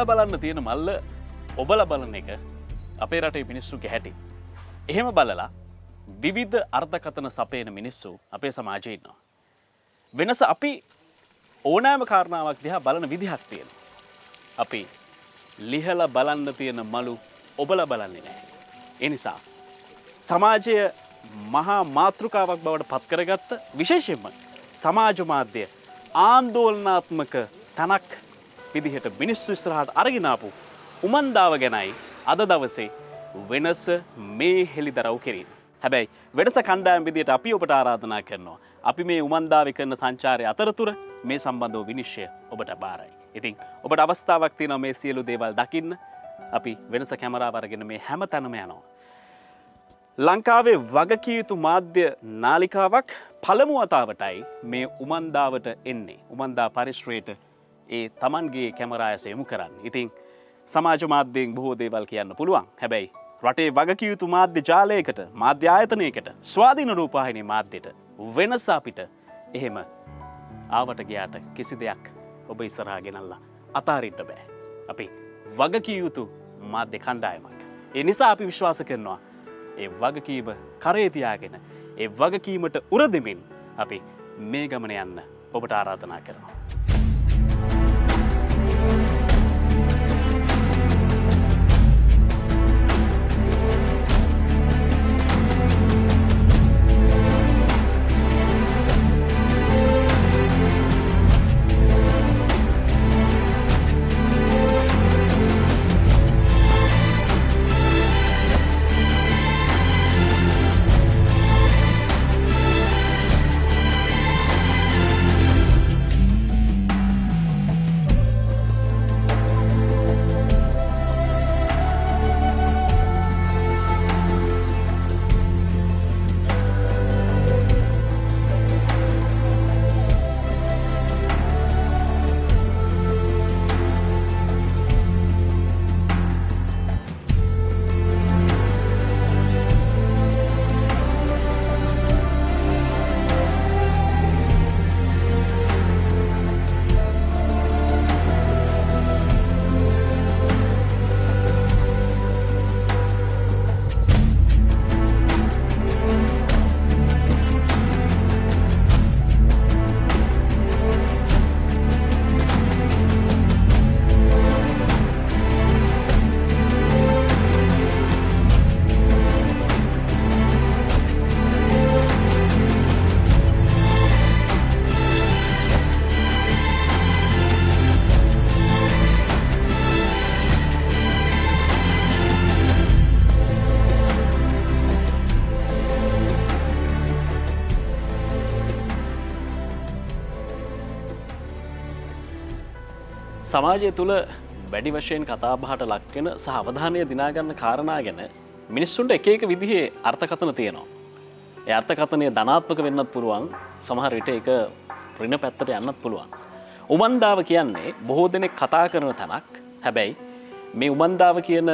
ඔබලා බලන්න තියෙන මල්ල ඔබලා බලන එක අපේ රටේ මිනිස්සුගේ හැටි. එහෙම බලලා විවිධ අර්ථකථන සපයන මිනිස්සු අපේ සමාජයේ ඉන්නවා. වෙනස අපි ඕනෑම කාරණාවක් දිහා බලන විදිහක් තියෙනවා. අපි ලිහලා බලන්න තියෙන මලු ඔබලා බලන්නේ නැහැ. ඒ නිසා සමාජය මහා මාතෘකාවක් බවට පත් කරගත්ත විශේෂයෙන්ම සමාජ මාධ්‍ය ආందోලනාත්මක තනක් විදිහට මිනිස්සු ඉස්සරහට අරගෙන ආපු උමන්දාව ගැනයි අද දවසේ වෙනස මේ හෙළිදරව් කෙරේ. හැබැයි වෙනස කණ්ඩායම් විදිහට අපි ඔබට ආරාධනා කරනවා. අපි මේ උමන්දාවේ කරන සංචාරය අතරතුර මේ සම්බන්ධව විනිශ්චය ඔබට බාරයි. ඉතින් ඔබට අවස්ථාවක් තියෙනවා මේ සියලු දේවල් දකින්න. අපි වෙනස කැමරාව අරගෙන මේ හැම තැනම යනවා. ලංකාවේ වගකිය යුතු මාධ්‍ය නාලිකාවක් පළමු වතාවටයි මේ උමන්දාවට එන්නේ. උමන්දා පරිශ්‍රයට ඒ Tamanගේ කැමරායස යොමු කරන්නේ. ඉතින් සමාජ මාධ්‍යයෙන් බොහෝ දේවල් කියන්න පුළුවන්. හැබැයි රටේ වගකිය යුතු මාධ්‍ය ජාලයකට, මාධ්‍ය ආයතනයකට, ස්වාධීන රූපවාහිනී මාධ්‍යට වෙනස අපිට එහෙම ආවට ගියාට කිසි දෙයක් ඔබ ඉස්සරහා ගෙනල්ලා අතාරින්න බෑ. අපි වගකිය යුතු මාධ්‍ය කණ්ඩායමක්. ඒ නිසා අපි විශ්වාස කරනවා ඒ වගකීම කරේ තියාගෙන ඒ වගකීමට උර දෙමින් අපි මේ ගමන යන්න ඔබට ආරාධනා කරනවා. සමාජය තුළ වැඩි වශයෙන් කතාබහට ලක්වෙන සහ අවධානය දිනාගන්න කාරණා ගැන මිනිස්සුන්ට එක එක විදිහේ අර්ථකථන තියෙනවා. ඒ අර්ථකථනය ධනාත්මක වෙන්නත් පුළුවන්, සමහර විට ඒක ඍණ පැත්තට යන්නත් පුළුවන්. උමන්දාව කියන්නේ බොහෝ දෙනෙක් කතා කරන තැනක්. හැබැයි මේ උමන්දාව කියන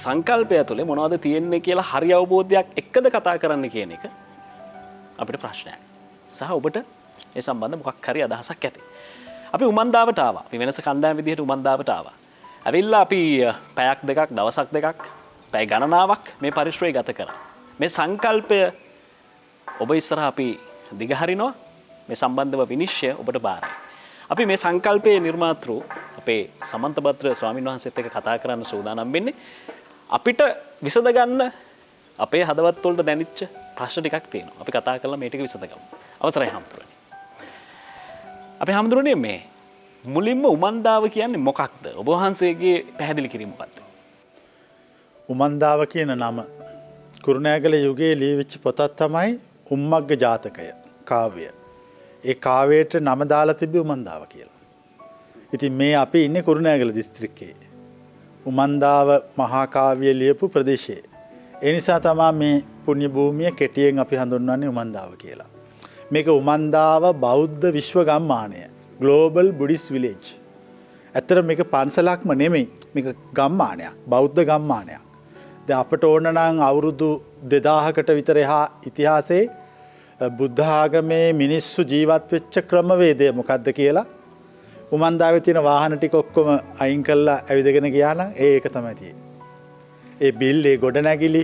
සංකල්පය තුළ මොනවද තියෙන්නේ කියලා හරි අවබෝධයක් එක්කද කතා කරන්න කියන එක අපිට ප්‍රශ්නයක්. සහ ඔබට ඒ සම්බන්ධ මොකක් හරි අදහසක් ඇති. අපි උමන්දාවට ආවා. අපි වෙනස කණ්ඩායම් විදිහට උමන්දාවට ආවා. ඇවිල්ලා අපි පැයක් දෙකක්, දවසක් දෙකක්, පැය ගණනාවක් මේ පරිශ්‍රය ගත කරා. මේ සංකල්පය ඔබ ඉස්සරහා අපි දිගහරිනවා. මේ සම්බන්ධව විනිශ්චය ඔබට බාරයි. අපි මේ සංකල්පයේ නිර්මාතෘ අපේ සමන්තභද්‍ර ස්වාමීන් වහන්සේත් එක්ක කතා කරන්න සූදානම් වෙන්නේ. අපිට විසඳ ගන්න අපේ හදවත් වලට දැනෙච්ච ප්‍රශ්න ටිකක් තියෙනවා. අපි කතා කරලා මේ ටික විසඳගමු. අවසරයි හම්තුරනේ. අපි හම්දුරනේ මේ මුලින්ම උමන්දාව කියන්නේ මොකක්ද? ඔබ වහන්සේගේ පැහැදිලි කිරීම මොකක්ද? උමන්දාව කියන නම කුරුණෑගල යුගයේ ලියවිච්ච පොතක් තමයි උම්මග්ග ජාතකය කාව්‍ය. ඒ කාව්‍යයට නම දාලා තිබ්බේ උමන්දාව කියලා. ඉතින් මේ අපි ඉන්නේ කුරුණෑගල දිස්ත්‍රික්කයේ. උමන්දාව මහා කාව්‍ය ලියපු ප්‍රදේශයේ. ඒ නිසා තමයි මේ පුණ්‍ය භූමිය කෙටියෙන් අපි හඳුන්වන්නේ උමන්දාව කියලා. මේක උමන්දාව බෞද්ධ විශ්ව ගම්මානය, ග්ලෝබල් බුද්දිස්ට් විලේජ්. ඇත්තට මේක පන්සලක්ම නෙමෙයි, මේක ගම්මානයක්, බෞද්ධ ගම්මානයක්. දැන් අපට ඕන නම් අවුරුදු 2000කට විතර එහා ඉතිහාසයේ බුද්ධ ආගමේ මිනිස්සු ජීවත් වෙච්ච ක්‍රමවේදය මොකක්ද කියලා උමන්දාවේ තියෙන වාහන ටික ඔක්කොම අයින් කරලා ඇවිදගෙන ගියා නම් ඒක තමයි තියෙන්නේ. ඒ බිල්, ඒ ගොඩනැගිලි,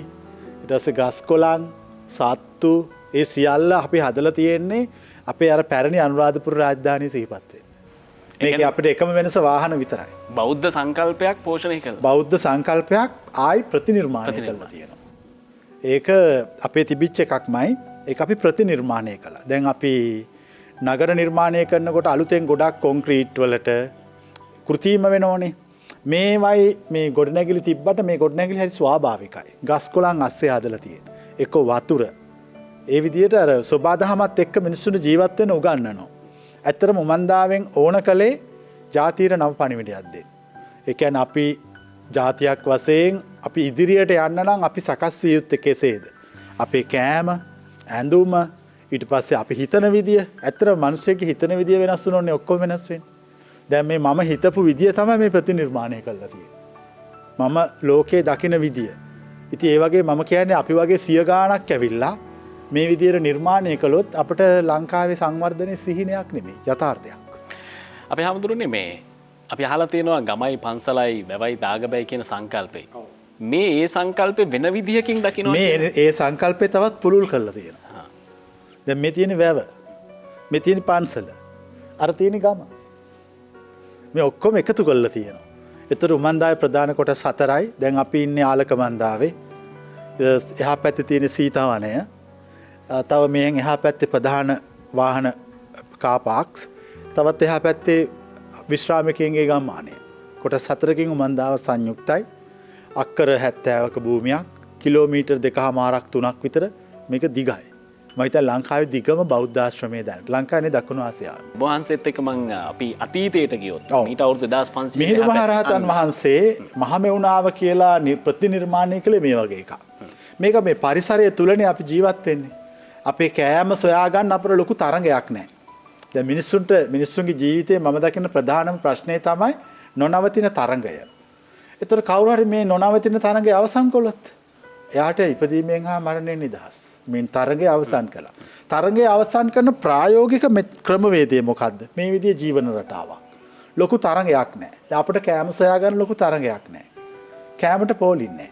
ඊට පස්සේ ගස් කොළන්, සත්තු, ඒ සියල්ල අපි හදලා තියෙන්නේ අපේ අර පැරණි අනුරාධපුර රාජධානිය සිහිපත් වෙන්න. මේකේ අපිට එකම වෙනස වාහන විතරයි. බෞද්ධ සංකල්පයක් පෝෂණය කළා. බෞද්ධ සංකල්පයක් ආයි ප්‍රතිනිර්මාණය කරලා තියෙනවා. ඒක අපේ තිබිච්ච එකක්මයි. ඒක අපි ප්‍රතිනිර්මාණය කළා. දැන් අපි නගර නිර්මාණය කරනකොට අලුතෙන් ගොඩක් කොන්ක්‍රීට් වලට කෘත්‍රිම වෙනෝනේ. මේවයි මේ ගොඩනැගිලි තිබ්බට මේ ගොඩනැගිලි හරි ස්වාභාවිකයි. ගස් කොළන් අස්සේ හදලා තියෙන. එක්ක වතුර. ඒ විදිහට අර සබාදහමත් එක්ක මිනිස්සුන්ට ජීවත් වෙන්න උගන්වනවා. ඇත්තටම උමන්දාවෙන් ඕන කලේ ජාතියට නව පණිවිඩයක් දෙන්න. ඒ කියන්නේ අපි ජාතියක් වශයෙන් අපි ඉදිරියට යන්න නම් අපි සකස් විය යුත්තේ කෙසේද? අපේ කෑම, ඇඳුම, ඊට පස්සේ අපි හිතන විදිය, ඇත්තටම මිනිස්සෙක්ගේ හිතන විදිය වෙනස් වුණොනේ ඔක්කොම වෙනස් වෙන්නේ. දැන් මේ මම හිතපු විදිය තමයි මේ ප්‍රතිනිර්මාණය කරලා තියෙන්නේ. මම ලෝකේ දකින විදිය. ඉතින් ඒ වගේ මම කියන්නේ අපි වගේ 100 ගාණක් ඇවිල්ලා මේ විදියට නිර්මාණය කළොත් අපිට ලංකාවේ සංවර්ධනයේ සිහිනයක් නෙමෙයි යථාර්ථයක්. අපි හැමදෙරුනේ මේ අපි අහලා තියෙනවා ගමයි පන්සලයි වැවයි දාගබයි කියන සංකල්පේ. මේ ඒ සංකල්පේ වෙන විදියකින් දකිනවා. මේ ඒ සංකල්පේ තවත් පුළුල් කරලා තියෙනවා. දැන් මේ තියෙන වැව, මේ තියෙන පන්සල, අර තියෙන ගම. මේ ඔක්කොම එකතු කරලා තියෙනවා. ඒතර උමන්දාවේ ප්‍රධාන කොටස් 4යි. දැන් අපි ඉන්නේ ආලකමන්දාවේ. එහා පැත්තේ තියෙන සීතාවනය. තව මෙහෙන් එහා පැත්තේ ප්‍රධාන වාහන කාර් පාක්ස්. තවත් එහා පැත්තේ විශ්‍රාමිකයන්ගේ ගම්මානය. කොටස් 4කින් උමන්දාව සංයුක්තයි. අක්කර 70ක භූමියක්. කිලෝමීටර් 2.5ක් 3ක් විතර මේක දිගයි. මම හිතන්නේ ලංකාවේ දිගම බෞද්ධ ආශ්‍රමය දැනට. ලංකාවේ දකුණු ආසියාවේ. වහන්සේත් එක්ක මම අපි අතීතයට ගියොත් ඊට අවුරුදු 2500 මිහිඳු මහරහතන් වහන්සේ මහමෙවුනාව කියලා ප්‍රතිනිර්මාණය කළේ මේ වගේ එකක්. මේක මේ පරිසරය තුලනේ අපි ජීවත් වෙන්නේ. අපේ කෑම සොයා ගන්න අපර ලොකු තරඟයක් නැහැ. දැන් මිනිස්සුන්ගේ ජීවිතේ මම දකින ප්‍රධානම ප්‍රශ්නේ තමයි නොනවතින තරඟය. ඒතර කවුරු හරි මේ නොනවතින තරඟය අවසන් කළොත් එයාට ඉපදීමෙන් හා මරණයෙන් නිදහස්. මේ තරඟය අවසන් කළා. තරඟය අවසන් කරන ප්‍රායෝගික ක්‍රමවේදය මොකද්ද? මේ විදිහේ ජීවන රටාවක්. ලොකු තරඟයක් නැහැ. අපිට කෑම සොයා ගන්න ලොකු තරඟයක් නැහැ. කෑමට පොලින්නේ නැහැ.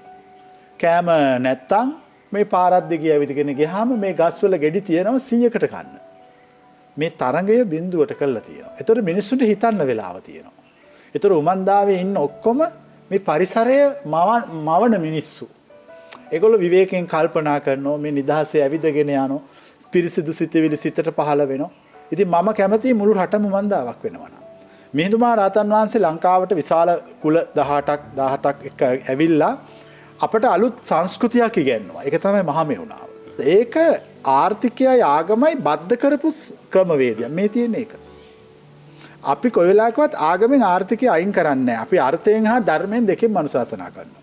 කෑම නැත්තම් මේ පාරක් දිගේ ඇවිදගෙන ගියාම මේ ගස්වල ගෙඩි තියෙනවා 100කට කන්න. මේ තරඟය බිඳුවට කරලා තියෙනවා. ඒතර මිනිස්සුන්ට හිතන්න වෙලාව තියෙනවා. ඒතර උමන්දාවේ ඉන්න ඔක්කොම මේ පරිසරය මවන මිනිස්සු. ඒගොල්ලෝ විවේකයෙන් කල්පනා කරනවා මේ නිදහසේ ඇවිදගෙන යනවා. පිරිසිදු සිතවිලි සිතට පහළ වෙනවා. ඉතින් මම කැමති මුළු රටම උමන්දාවක් වෙනවා නම්. මිහිඳු මහ රහතන් වහන්සේ ලංකාවට විශාල කුල 17ක් එක ඇවිල්ලා අපට අලුත් සංස්කෘතියක් ඉගෙනනවා. ඒක තමයි මහමෙවුනාව. ඒක ආර්ථිකයයි ආගමයි බද්ධ කරපු ක්‍රමවේදය. මේ තියෙන එක. අපි කොයි වෙලාවකවත් ආගමෙන් ආර්ථිකය අයින් කරන්නේ නැහැ. අපි අර්ථයෙන් හා ධර්මයෙන් දෙකෙන්ම අනුශාසනා කරනවා.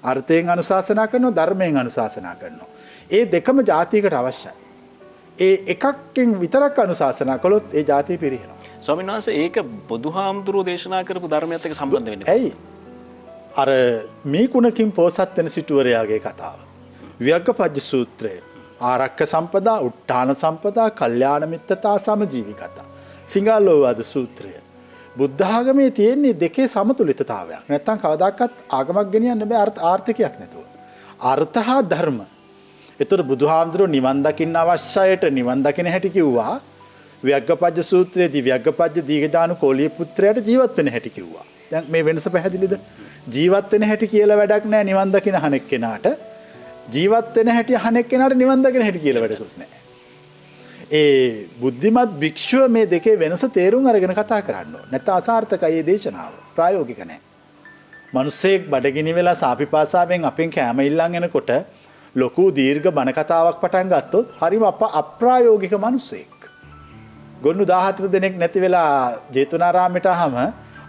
අර්ථයෙන් අනුශාසනා කරනවා, ධර්මයෙන් අනුශාසනා කරනවා. ඒ දෙකම ජාතියකට අවශ්‍යයි. ඒ එකකින් විතරක් අනුශාසනා කළොත් ඒ ජාතිය පිරිහෙනවා. ස්වාමීන් වහන්සේ ඒක බුදුහාමුදුරුවෝ දේශනා කරපු ධර්මයත් එක්ක සම්බන්ධ වෙන්නේ. ඇයි? අර මීකුණකින් පෝසත් වෙන සිටුවරයාගේ කතාව. ව්‍යග්ගපජ්ජ සූත්‍රය. ආරක්ක සම්පදා, උට්ඨාන සම්පදා, කල්යාණ මිත්‍රතා, සමජීවිකතා. සිංහලෝවාද සූත්‍රය. බුද්ධ ආගමේ තියෙන්නේ දෙකේ සමතුලිතතාවයක්. නැත්තම් කවදාකවත් ආගමක් ගෙනියන්න බෑ ආර්ථිකයක් නැතුව. අර්ථ හා ධර්ම. ඒතර බුදුහාමුදුරුවෝ නිවන් දකින්න අවශ්‍යයට නිවන් දකින හැටි කිව්වා. ව්‍යග්ගපජ්ජ සූත්‍රයේදී ව්‍යග්ගපජ්ජ දීඝදානු කෝලිය පුත්‍රයාට ජීවත් වෙන හැටි කිව්වා. දැන් මේ වෙනස පැහැදිලිද? ජීවත් වෙන හැටි කියලා වැඩක් නැහැ නිවන් දකින අහනෙක් කෙනාට. ජීවත් වෙන හැටි අහනෙක් කෙනාට නිවන් දකින හැටි කියලා වැඩකුත් නැහැ. ඒ බුද්ධිමත් භික්ෂුව මේ දෙකේ වෙනස තේරුම් අරගෙන කතා කරන්න ඕන. නැත්නම් අසාර්ථකයි මේ දේශනාව. ප්‍රායෝගික නැහැ. මිනිස්සෙක් බඩගිනි වෙලා සාපිපාසාවෙන් අපෙන් කැම ඉල්ලන් එනකොට ලොකු දීර්ඝ බණ කතාවක් පටන් ගත්තොත් හරිම අප්‍රායෝගික මිනිස්සෙක්. ගොන්නු 14 දෙනෙක් නැති වෙලා ජේතවනාරාමයට ආවම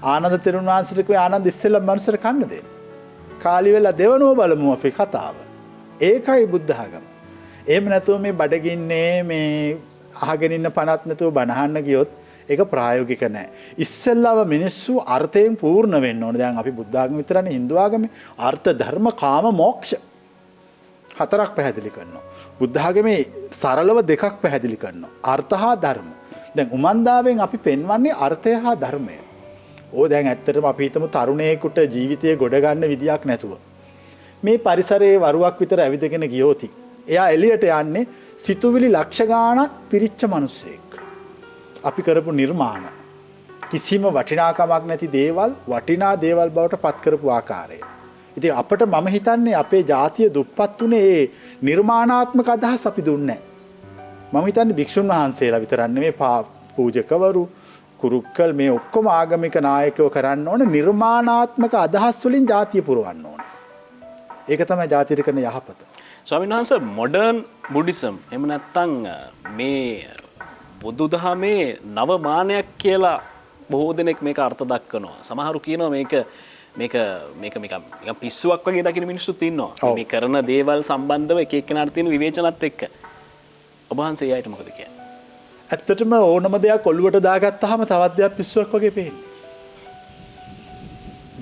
ආනන්ද තෙරුන් වහන්සේට කිව්වා ආනන්ද ඉස්සෙල්ලා මනුස්සර කන්න දෙන්න. කාලි වෙලා දෙවනෝ බලමු අපේ කතාව. ඒකයි බුද්ධ ආගම. එහෙම නැතුව මේ බඩගින්නේ මේ අහගෙන ඉන්න පණත් නැතුව බණහන්න ගියොත් ඒක ප්‍රායෝගික නැහැ. ඉස්සෙල්ලාම මිනිස්සු අර්ථයෙන් පූර්ණ වෙන්න ඕනේ. දැන් අපි බුද්ධ ආගම විතරනේ හින්දු ආගමේ අර්ථ ධර්ම කාම මොක්ෂ හතරක් පැහැදිලි කරනවා. බුද්ධ ආගමේ සරලව දෙකක් පැහැදිලි කරනවා. අර්ථ හා ධර්ම. දැන් උමන්දාවෙන් අපි පෙන්වන්නේ අර්ථය හා ධර්මය. දැන් ඇත්තටම අපි හිතමු තරුණයෙකුට ජීවිතයේ ගොඩ ගන්න විදියක් නැතුව මේ පරිසරයේ වරුවක් විතර ඇවිදගෙන ගියොත් එයා එළියට යන්නේ සිතුවිලි ලක්ෂ ගාණක් පිරිච්ච මිනිසෙක්. අපි කරපු නිර්මාණ කිසිම වටිනාකමක් නැති දේවල් වටිනා දේවල් බවට පත් කරපු ආකාරය. ඉතින් අපිට මම හිතන්නේ අපේ ජාතිය දුප්පත් උනේ ඒ නිර්මාණාත්මක අදහස් අපි දුන්නේ නැහැ. මම හිතන්නේ භික්ෂුන් වහන්සේලා විතරක් නෙමෙයි පූජකවරු කුරුක්කල් මේ ඔක්කොම ආගමික නායකයෝ කරන්න ඕන නිර්මාණාත්මක අදහස් වලින් ජාතිය පුරවන්න ඕන. ඒක තමයි ජාතියට කරන යහපත. ස්වාමීන් වහන්සේ මොඩර්න් බුද්දිසම් එහෙම නැත්නම් මේ බුදුදහමේ නව මානයක් කියලා බොහෝ දෙනෙක් මේක අර්ථ දක්වනවා. සමහරු කියනවා මේක පිස්සුවක් වගේ දකින මිනිස්සුත් ඉන්නවා. මේ කරන දේවල් සම්බන්ධව එක එක්කෙනාට තියෙන විවේචනත් එක්ක. ඔබ වහන්සේ එයාට මොකද කියන්නේ? ඇත්තටම ඕනම දෙයක් ඔළුවට දාගත්තාම තවත් දෙයක් පිස්සුවක් වගේ පේන්නේ.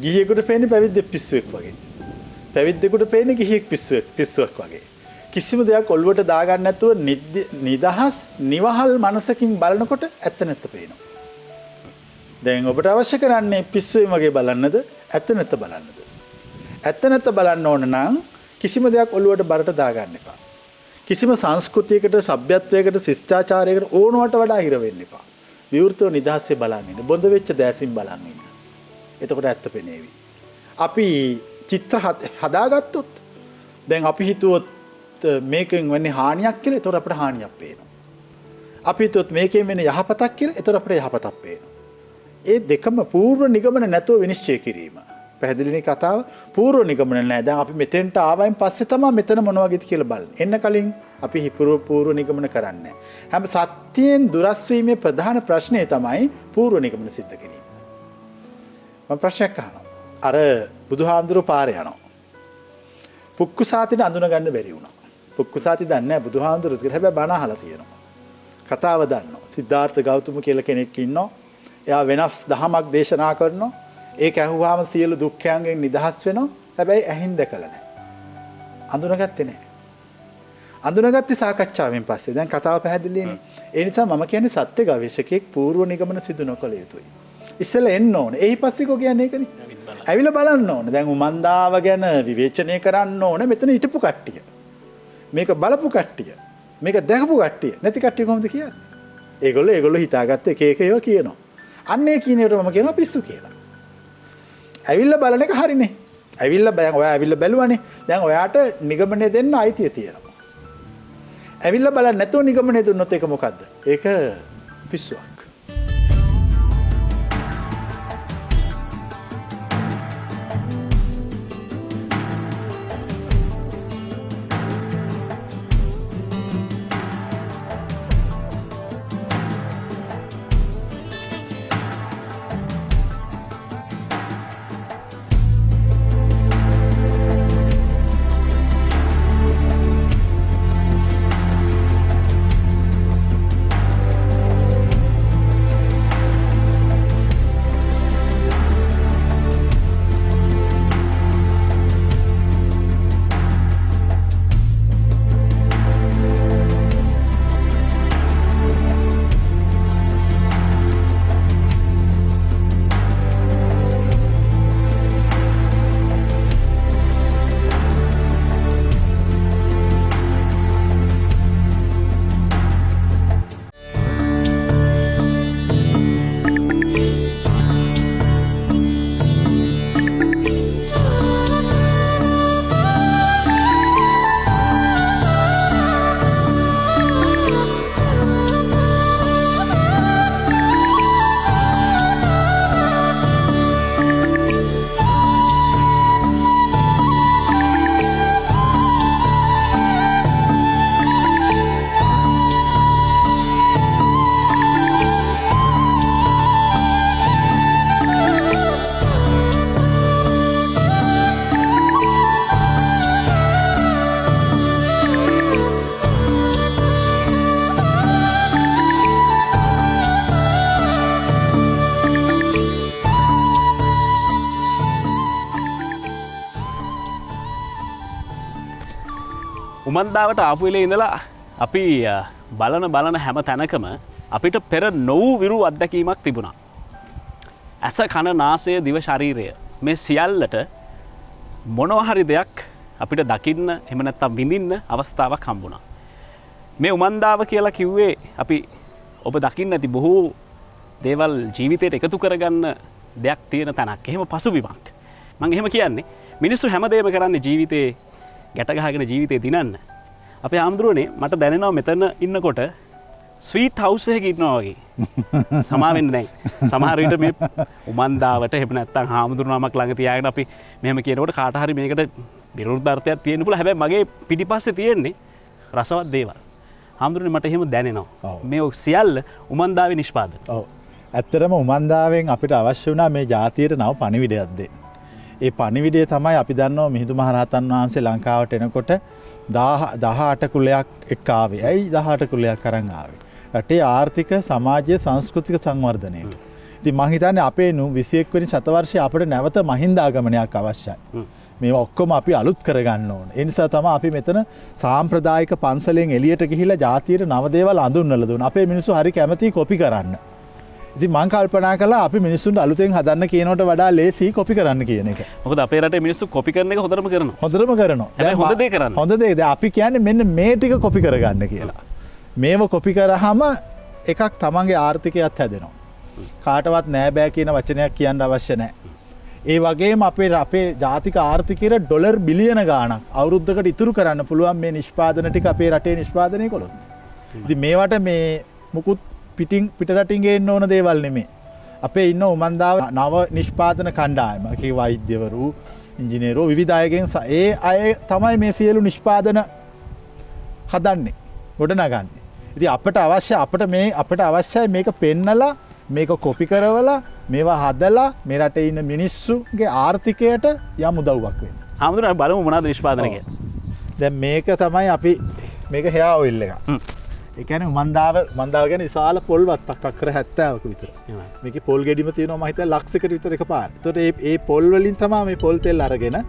ගිහියෙකුට පේන්නේ පැවිද්දෙක් පිස්සුවෙක් වගේ. පැවිද්දෙකුට පේන්නේ ගිහියෙක් පිස්සුවක් වගේ. කිසිම දෙයක් ඔළුවට දාගන්න නැතුව නිදහස් නිවහල් මනසකින් බලනකොට ඇත්ත නැත්ත පේනවා. දැන් ඔබට අවශ්‍ය කරන්නේ පිස්සුවෙන් වගේ බලන්නද ඇත්ත නැත්ත බලන්නද? ඇත්ත නැත්ත බලන්න ඕන නම් කිසිම දෙයක් ඔළුවට බරට දාගන්න එපා. කිසිම සංස්කෘතියකට සભ્યත්වයකට ශිෂ්ටාචාරයකට ඕනවට වඩා හිර වෙන්න එපා. විවෘතව නිදහසේ බලන් ඉන්න. බොඳ වෙච්ච දැසින් බලන් ඉන්න. එතකොට ඇත්ත පෙනේවි. අපි චිත්‍ර හදාගත්තොත් දැන් අපි හිතුවොත් මේකෙන් වෙන්නේ හානියක් කියලා එතකොට අපිට හානියක් පේනවා. අපි හිතුවොත් මේකෙන් වෙන්නේ යහපතක් කියලා එතකොට අපිට යහපතක් පේනවා. ඒ දෙකම පූර්ව නිගමන නැතුව විනිශ්චය කිරීම. පැහැදිලිනේ කතාව. පූර්ව නිගමන නැහැ. දැන් අපි මෙතෙන්ට ආවයින් පස්සේ තමයි මෙතන මොන වගේද කියලා බලන්නේ. එන්න කලින් අපි පූර්ව නිගමන කරන්නේ නැහැ. හැම සත්‍යයෙන් දුරස් වීමේ ප්‍රධාන ප්‍රශ්නේ තමයි පූර්ව නිගමන සිද්ධ කිරීම. මම ප්‍රශ්නයක් අහනවා. අර බුදුහාමුදුරුවෝ පාරේ යනවා. පුක්කුසාතිට අඳුන ගන්න බැරි වුණා. පුක්කුසාති දන්නේ නැහැ බුදුහාමුදුරුවෝ කියලා. හැබැයි බණ අහලා තියෙනවා. කතාව දන්නවා. සිද්ධාර්ථ ගෞතම කියලා කෙනෙක් ඉන්නවා. එයා වෙනස් දහමක් දේශනා කරනවා. ඒක ඇහුවාම සියලු දුක්ඛයන්ගෙන් නිදහස් වෙනවා. හැබැයි ඇහින් දැකලා නැහැ. අඳුනගත්තේ නැහැ. අඳුනගත්තේ සාකච්ඡාවෙන් පස්සේ. දැන් කතාව පැහැදිලිනේ. ඒ නිසා මම කියන්නේ සත්‍ය ගවේෂකෙක් පූර්ව නිගමන සිදු නොකළ යුතුයි. ඉස්සෙල්ලා එන්න ඕනේ. එහි පස්සේ කෝ කියන්නේ ඒකනේ. ඇවිල්ලා බලන්න ඕනේ. දැන් උමන්දාව ගැන විවේචනය කරන්න ඕනේ. මෙතන හිටපු කට්ටිය. මේක බලපු කට්ටිය. මේක දැකපු කට්ටිය. නැති කට්ටිය කොහොමද කියන්නේ? ඒගොල්ලෝ හිතාගත්ත එක ඒවා කියනවා. අන්නේ කියන ඒකට මම කියනවා පිස්සු කියලා. ඇවිල්ලා බලන එක හරිනේ. ඔයා ඇවිල්ලා බැලුවානේ. දැන් ඔයාට නිගමනය දෙන්න අයිතිය තියෙනවා. ඇවිල්ලා බලන්න නැතුව නිගමනය දුන්නොත් ඒක මොකද්ද? ඒක පිස්සුවක්. උමන්දාවට ආපු වෙලේ ඉඳලා අපි බලන හැම තැනකම අපිට පෙර නොවූ විරු අත්දැකීමක් තිබුණා. ඇස කන නාසය දිව ශරීරය මේ සියල්ලට මොනවහරි දෙයක් අපිට දකින්න එහෙම නැත්නම් විඳින්න අවස්ථාවක් හම්බුණා. මේ උමන්දාව කියලා කිව්වේ අපි ඔබ දකින්න ඇති බොහෝ දේවල් ජීවිතයට එකතු කරගන්න දෙයක් තියෙන තැනක්. එහෙම පසුබිමක්. මම එහෙම කියන්නේ මිනිස්සු හැමදේම කරන්නේ ජීවිතේ ගැට ගහගෙන ජීවිතේ දිනන්න. අපේ ආම්දුරනේ මට දැනෙනවා මෙතන ඉන්නකොට ස්වීට් හවුස් එකක ඉන්නවා වගේ. සමා වෙන්නේ නැහැ. සමහර විට මේ උමන්දාවට එහෙම නැත්නම් හාමුදුරුවමක් ළඟ තියාගෙන අපි මෙහෙම කියනකොට කාට හරි මේකට විරුද්ධාර්ථයක් තියෙන්න පුළුවන්. හැබැයි මගේ පිටිපස්සේ තියෙන්නේ රසවත් දේවල්. හාමුදුරනේ මට එහෙම දැනෙනවා. මේ සියල්ල උමන්දාවේ නිෂ්පාදන. ඔව්. ඇත්තටම උමන්දාවෙන් අපිට අවශ්‍ය වුණා මේ ජාතියට නව පණිවිඩයක් දෙන්න. ඒ පණිවිඩය තමයි අපි දන්නවා මිහිඳු මහරහතන් වහන්සේ ලංකාවට එනකොට 18 කුලයක් එක්ක ආවේ. ඇයි 18 කුලයක් අරන් ආවේ? රටේ ආර්ථික සමාජීය සංස්කෘතික සංවර්ධනයට. ඉතින් මම හිතන්නේ අපේ 21 වෙනි ශතවර්ෂයේ අපිට නැවත මහින්දාගමනයක් අවශ්‍යයි. මේවා ඔක්කොම අපි අලුත් කරගන්න ඕන. ඒ නිසා තමයි අපි මෙතන සාම්ප්‍රදායික පන්සලෙන් එළියට ගිහිලා ජාතියට නව දේවල් අඳුන්වලා දුන්නා. අපේ මිනිස්සු හරි කැමති කොපි කරන්න. ඉතින් මම කල්පනා කළා අපි මිනිස්සුන්ට අලුතෙන් හදන්න කියනකට වඩා ලේසි කොපි කරන්න කියන එක. මොකද අපේ රටේ මිනිස්සු කොපි කරන එක හොඳටම කරනවා. හොඳටම කරනවා. දැන් හොඳ දේ කරන්න. හොඳ දේ. දැන් අපි කියන්නේ මෙන්න මේ ටික කොපි කරගන්න කියලා. මේව කොපි කරාම එකක් තමන්ගේ ආර්ථිකයත් හැදෙනවා. කාටවත් නෑ බෑ කියන වචනයක් කියන්න අවශ්‍ය නෑ. ඒ වගේම අපේ ජාතික ආර්ථිකයට ඩොලර් බිලියන ගාණක් අවුරුද්දකට ඉතුරු කරන්න පුළුවන් මේ නිෂ්පාදන ටික අපේ රටේ නිෂ්පාදනය කළොත්. ඉතින් මේවට මේ මුකුත් පිටරටින් ගේන්න ඕන දේවල් නෙමෙයි. අපේ ඉන්න උමන්දාව නව නිෂ්පාදන කණ්ඩායම. ඒකේ වෛද්‍යවරු, ඉංජිනේරෝ විවිධ අයගෙන් ඒ අය තමයි මේ සියලු නිෂ්පාදන හදන්නේ, ගොඩනගන්නේ. ඉතින් අපට අවශ්‍යයි මේක පෙන්නලා මේක කොපි කරවලා මේවා හදලා මේ රටේ ඉන්න මිනිස්සුගේ ආර්ථිකයට යම් උදව්වක් වෙන්න. හාමුදුරනේ බලමු මොනවද නිෂ්පාදනය කියලා. දැන් මේක තමයි අපි මේක හෙයා ඔයිල් එක. ඒ කියන්නේ උමන්දාව කියන්නේ විශාල පොල් වත්තක් අක්කර 70ක විතර. මේකේ පොල් ගෙඩිම තියෙනවා මම හිතන්නේ ලක්ෂයකට විතර එකපාර. ඒතකොට මේ පොල් වලින් තමයි මේ පොල් තෙල් අරගෙන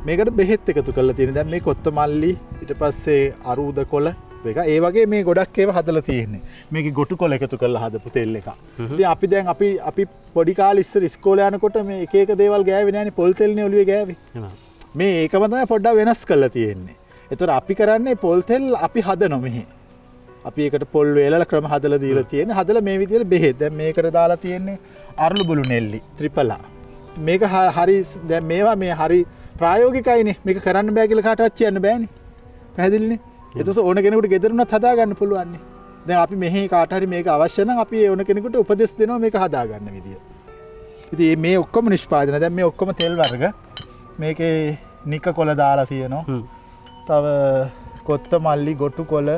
මේකට බෙහෙත් එකතු කරලා තියෙන්නේ. දැන් මේ කොත්තමල්ලි ඊට පස්සේ අරුද කොළ එක ඒ වගේ මේ ගොඩක් ඒවා හදලා තියෙන්නේ. මේකේ ගොටු කොළ එකතු කරලා හදපු තෙල් එක. ඉතින් අපි පොඩි කාලේ ඉස්සර ඉස්කෝලේ යනකොට මේ එක එක දේවල් ගෑවේ නෑනේ පොල් තෙල්නේ ඔළුවේ ගෑවේ. මේ ඒකම තමයි පොඩ්ඩක් වෙනස් කරලා තියෙන්නේ. ඒතර අපි කරන්නේ පොල් තෙල් අපි හදනවා මෙහි. අපි ඒකට පොල් වේලලා ක්‍රම හදලා දීලා තියෙන්නේ. හදලා මේ විදිහට බෙහෙත්. දැන් මේකට දාලා තියෙන්නේ අරලු බුළු නෙල්ලි ත්‍රිපලා. මේක හරි දැන් මේවා මේ හරි ප්‍රායෝගිකයිනේ. මේක කරන්න බෑ කියලා කාටවත් කියන්න බෑනේ. පැහැදිලිනේ? එතකොට ඕන කෙනෙකුට ගෙදරුණත් හදා ගන්න පුළුවන් නේ. දැන් අපි මෙහි කාට හරි මේක අවශ්‍ය නම් අපි ඕන කෙනෙකුට උපදෙස් දෙනවා මේක හදා ගන්න විදිය. ඉතින් මේ ඔක්කොම නිෂ්පාදන දැන් මේ ඔක්කොම තෙල් වර්ග මේකේ නික කොළ දාලා තියෙනවා. තව කොත්තමල්ලි ගොටු කොළ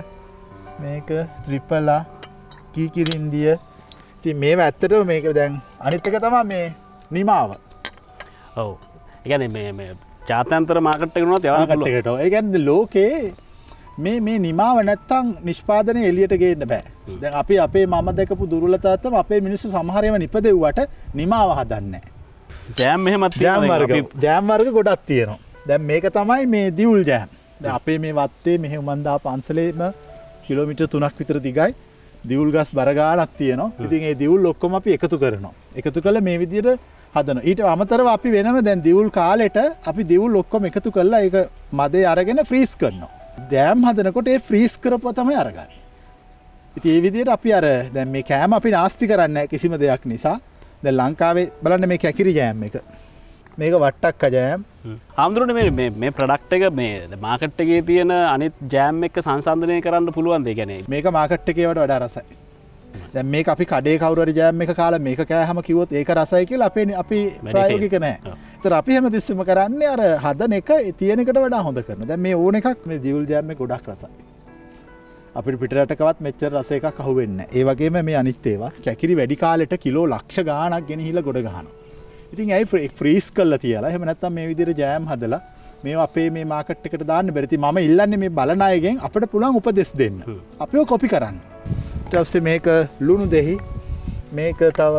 මේක ත්‍රිපලා කීකිරින්දිය. ඉතින් මේවා ඇත්තටම මේක දැන් අනිත් එක තමයි මේ නිමාව. ඔව්. ඒ කියන්නේ මේ ජාත්‍යන්තර මාකට් එකට උනත් යවන්න පුළුවන්. මාකට් එකට. ඒ කියන්නේ ලෝකේ මේ නිමාව නැත්තම් නිෂ්පාදනය එළියට ගේන්න බෑ. දැන් අපි අපේ මම දැකපු දුර්වලතාව තමයි අපේ මිනිස්සු සමහර ඒවා නිපදෙව්වට නිමාව හදන්නේ නැහැ. ජෑම් මෙහෙමත් තියෙනවා. ජෑම් වර්ග ගොඩක් තියෙනවා. දැන් මේක තමයි මේ දියුල් ජෑම්. දැන් අපේ මේ වත්තේ මෙහෙ උමන්දා පන්සලේම කිලෝමීටර් 3ක් විතර දිගයි. දියුල් ගස් බර ගානක් තියෙනවා. ඉතින් ඒ දියුල් ඔක්කොම අපි එකතු කරනවා. එකතු කළා මේ විදිහට හදනවා. ඊට අමතරව අපි වෙනම දැන් දියුල් කාලෙට අපි දියුල් ඔක්කොම එකතු කරලා ඒක මදේ අරගෙන ෆ්‍රීස් කරනවා. ජෑම් හදනකොට ඒ ෆ්‍රීස් කරපුවා තමයි අරගන්නේ. ඉතින් මේ විදිහට අපි දැන් මේ කෑම අපි නාස්ති කරන්නේ නැහැ කිසිම දෙයක් නිසා. දැන් ලංකාවේ බලන්න මේ කැකිරි ජෑම් එක. මේක වට්ටක්ක ජෑම්. හාමුදුරනේ මේ ප්‍රොඩක්ට් එක මේ මාකට් එකේ තියෙන අනිත් ජෑම් එක්ක සංසන්දනය කරන්න පුළුවන් ද? ඒ කියන්නේ මේක මාකට් එකේ වඩා රසයි. දැන් මේක අපි කඩේ කවුරු හරි ජෑම් එක කාලා මේක කෑහම කිව්වොත් ඒක රසයි කියලා අපි ප්‍රායෝගික නැහැ. ඒතර අපි හැමතිස්සෙම කරන්නේ අර හදන එක තියෙන එකට වඩා හොඳ කරනවා. දැන් මේ ඕන එකක් මේ දියුල් ජෑම් එක ගොඩක් රසයි. අපිට පිටරටකවත් මෙච්චර රස එකක් අහුවෙන්නේ නැහැ. ඒ වගේම මේ අනිත් ඒවා කැකිරි වැඩි කාලෙට කිලෝ ලක්ෂ ගාණක් ගෙනහිලා ගොඩ ගහනවා. ඉතින් ඇයි ෆ්‍රීස් කරලා තියලා එහෙම නැත්නම් මේ විදිහට ජෑම් හදලා මේවා අපේ මේ මාකට් එකට දාන්න බැරි. ඉතින් මම ඉල්ලන්නේ මේ බලන අයගෙන් අපිට පුළුවන් උපදෙස් දෙන්න. අපිව කොපි කරන්න. ඊට පස්සේ මේක ලුණු දෙහි මේක තව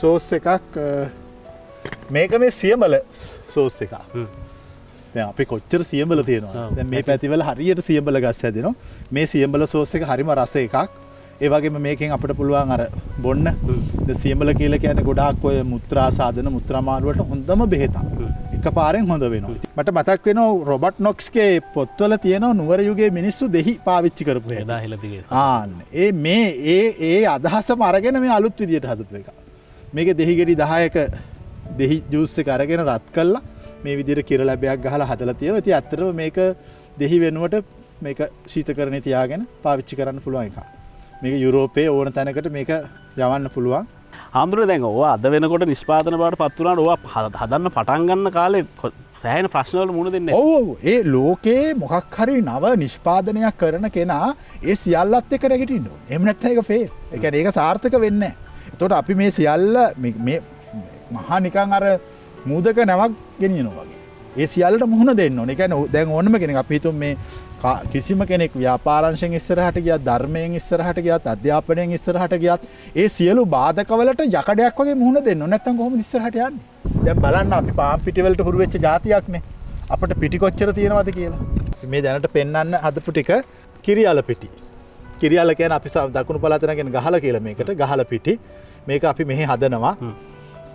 සෝස් එකක් මේක මේ සියඹල සෝස් එකක්. දැන් අපි කොච්චර සියඹල තියෙනවද? දැන් මේ පැතිවල හරියට සියඹල ගස් හැදෙනවා. මේ සියඹල සෝස් එක හරිම රස එකක්. ඒ වගේම මේකෙන් අපිට පුළුවන් අර බොන්න සියඹල කියලා කියන්නේ ගොඩාක් ඔය මුත්‍රා සාධන මුත්‍රා මාළු වලට හොඳම බෙහෙතක්. එකපාරෙන් හොඳ වෙනවා. මට මතක් වෙනවා රොබර්ට් නොක්ස්ගේ පොත්වල තියෙනවා නුවර යුගයේ මිනිස්සු දෙහි පාවිච්චි කරපු එක. එදා හෙළදිගේ. ඒ අදහසම අරගෙන මේ අලුත් විදියට හදපු එක. මේකේ දෙහි ගෙඩි 10ක දෙහි ජූස් එක අරගෙන රත් කළා මේ විදියට කිරලැබයක් ගහලා හදලා තියෙනවා. ඉතින් ඇත්තටම මේක දෙහි වෙනුවට මේක ශීතකරණේ තියාගෙන පාවිච්චි කරන්න පුළුවන් එකක්. මේක යුරෝපයේ ඕන තැනකට මේක යවන්න පුළුවන්. ආන්දර දැන් ඕවා අද වෙනකොට නිෂ්පාදන බවට පත් වුණාට ඕවා හදන්න පටන් ගන්න කාලේ සෑහෙන ප්‍රශ්න වල මුහුණ දෙන්නේ. ඔව් ඒ ලෝකේ මොකක් හරි නව නිෂ්පාදනයක් කරන කෙනා ඒ සියල්ලත් එක්ක නැගිටින්න ඕනේ. එහෙම නැත්නම් ඒක ෆේල්. ඒ කියන්නේ ඒක සාර්ථක වෙන්නේ නැහැ. එතකොට අපි මේ සියල්ල මේ මහා නිකන් අර මූදක නැවක් ගෙනියනවා වගේ. ඒ සියල්ලට මුහුණ දෙන්න ඕනේ. ඒ කියන්නේ දැන් ඕනම කෙනෙක් අපි හිතමු මේ කිසිම කෙනෙක් ව්‍යාපාරංශයෙන් ඉස්සරහට ගියත් ධර්මයෙන් ඉස්සරහට ගියත් අධ්‍යාපනයෙන් ඉස්සරහට ගියත් ඒ සියලු බාධකවලට යකඩයක් වගේ මුහුණ දෙන්න ඕනේ. නැත්නම් කොහොමද ඉස්සරහට යන්නේ? දැන් බලන්න අපි පාන් පිටි වලට හුරු වෙච්ච જાතියක්නේ. අපිට පිටි කොච්චර තියෙනවද කියලා. මේ දැනට පෙන්වන්න හදපු ටික කිරියල පිටි. කිරියල කියන්නේ අපි දකුණු පළාතෙන් කියන ගහල කියලා මේකට ගහල පිටි. මේක අපි මෙහි හදනවා.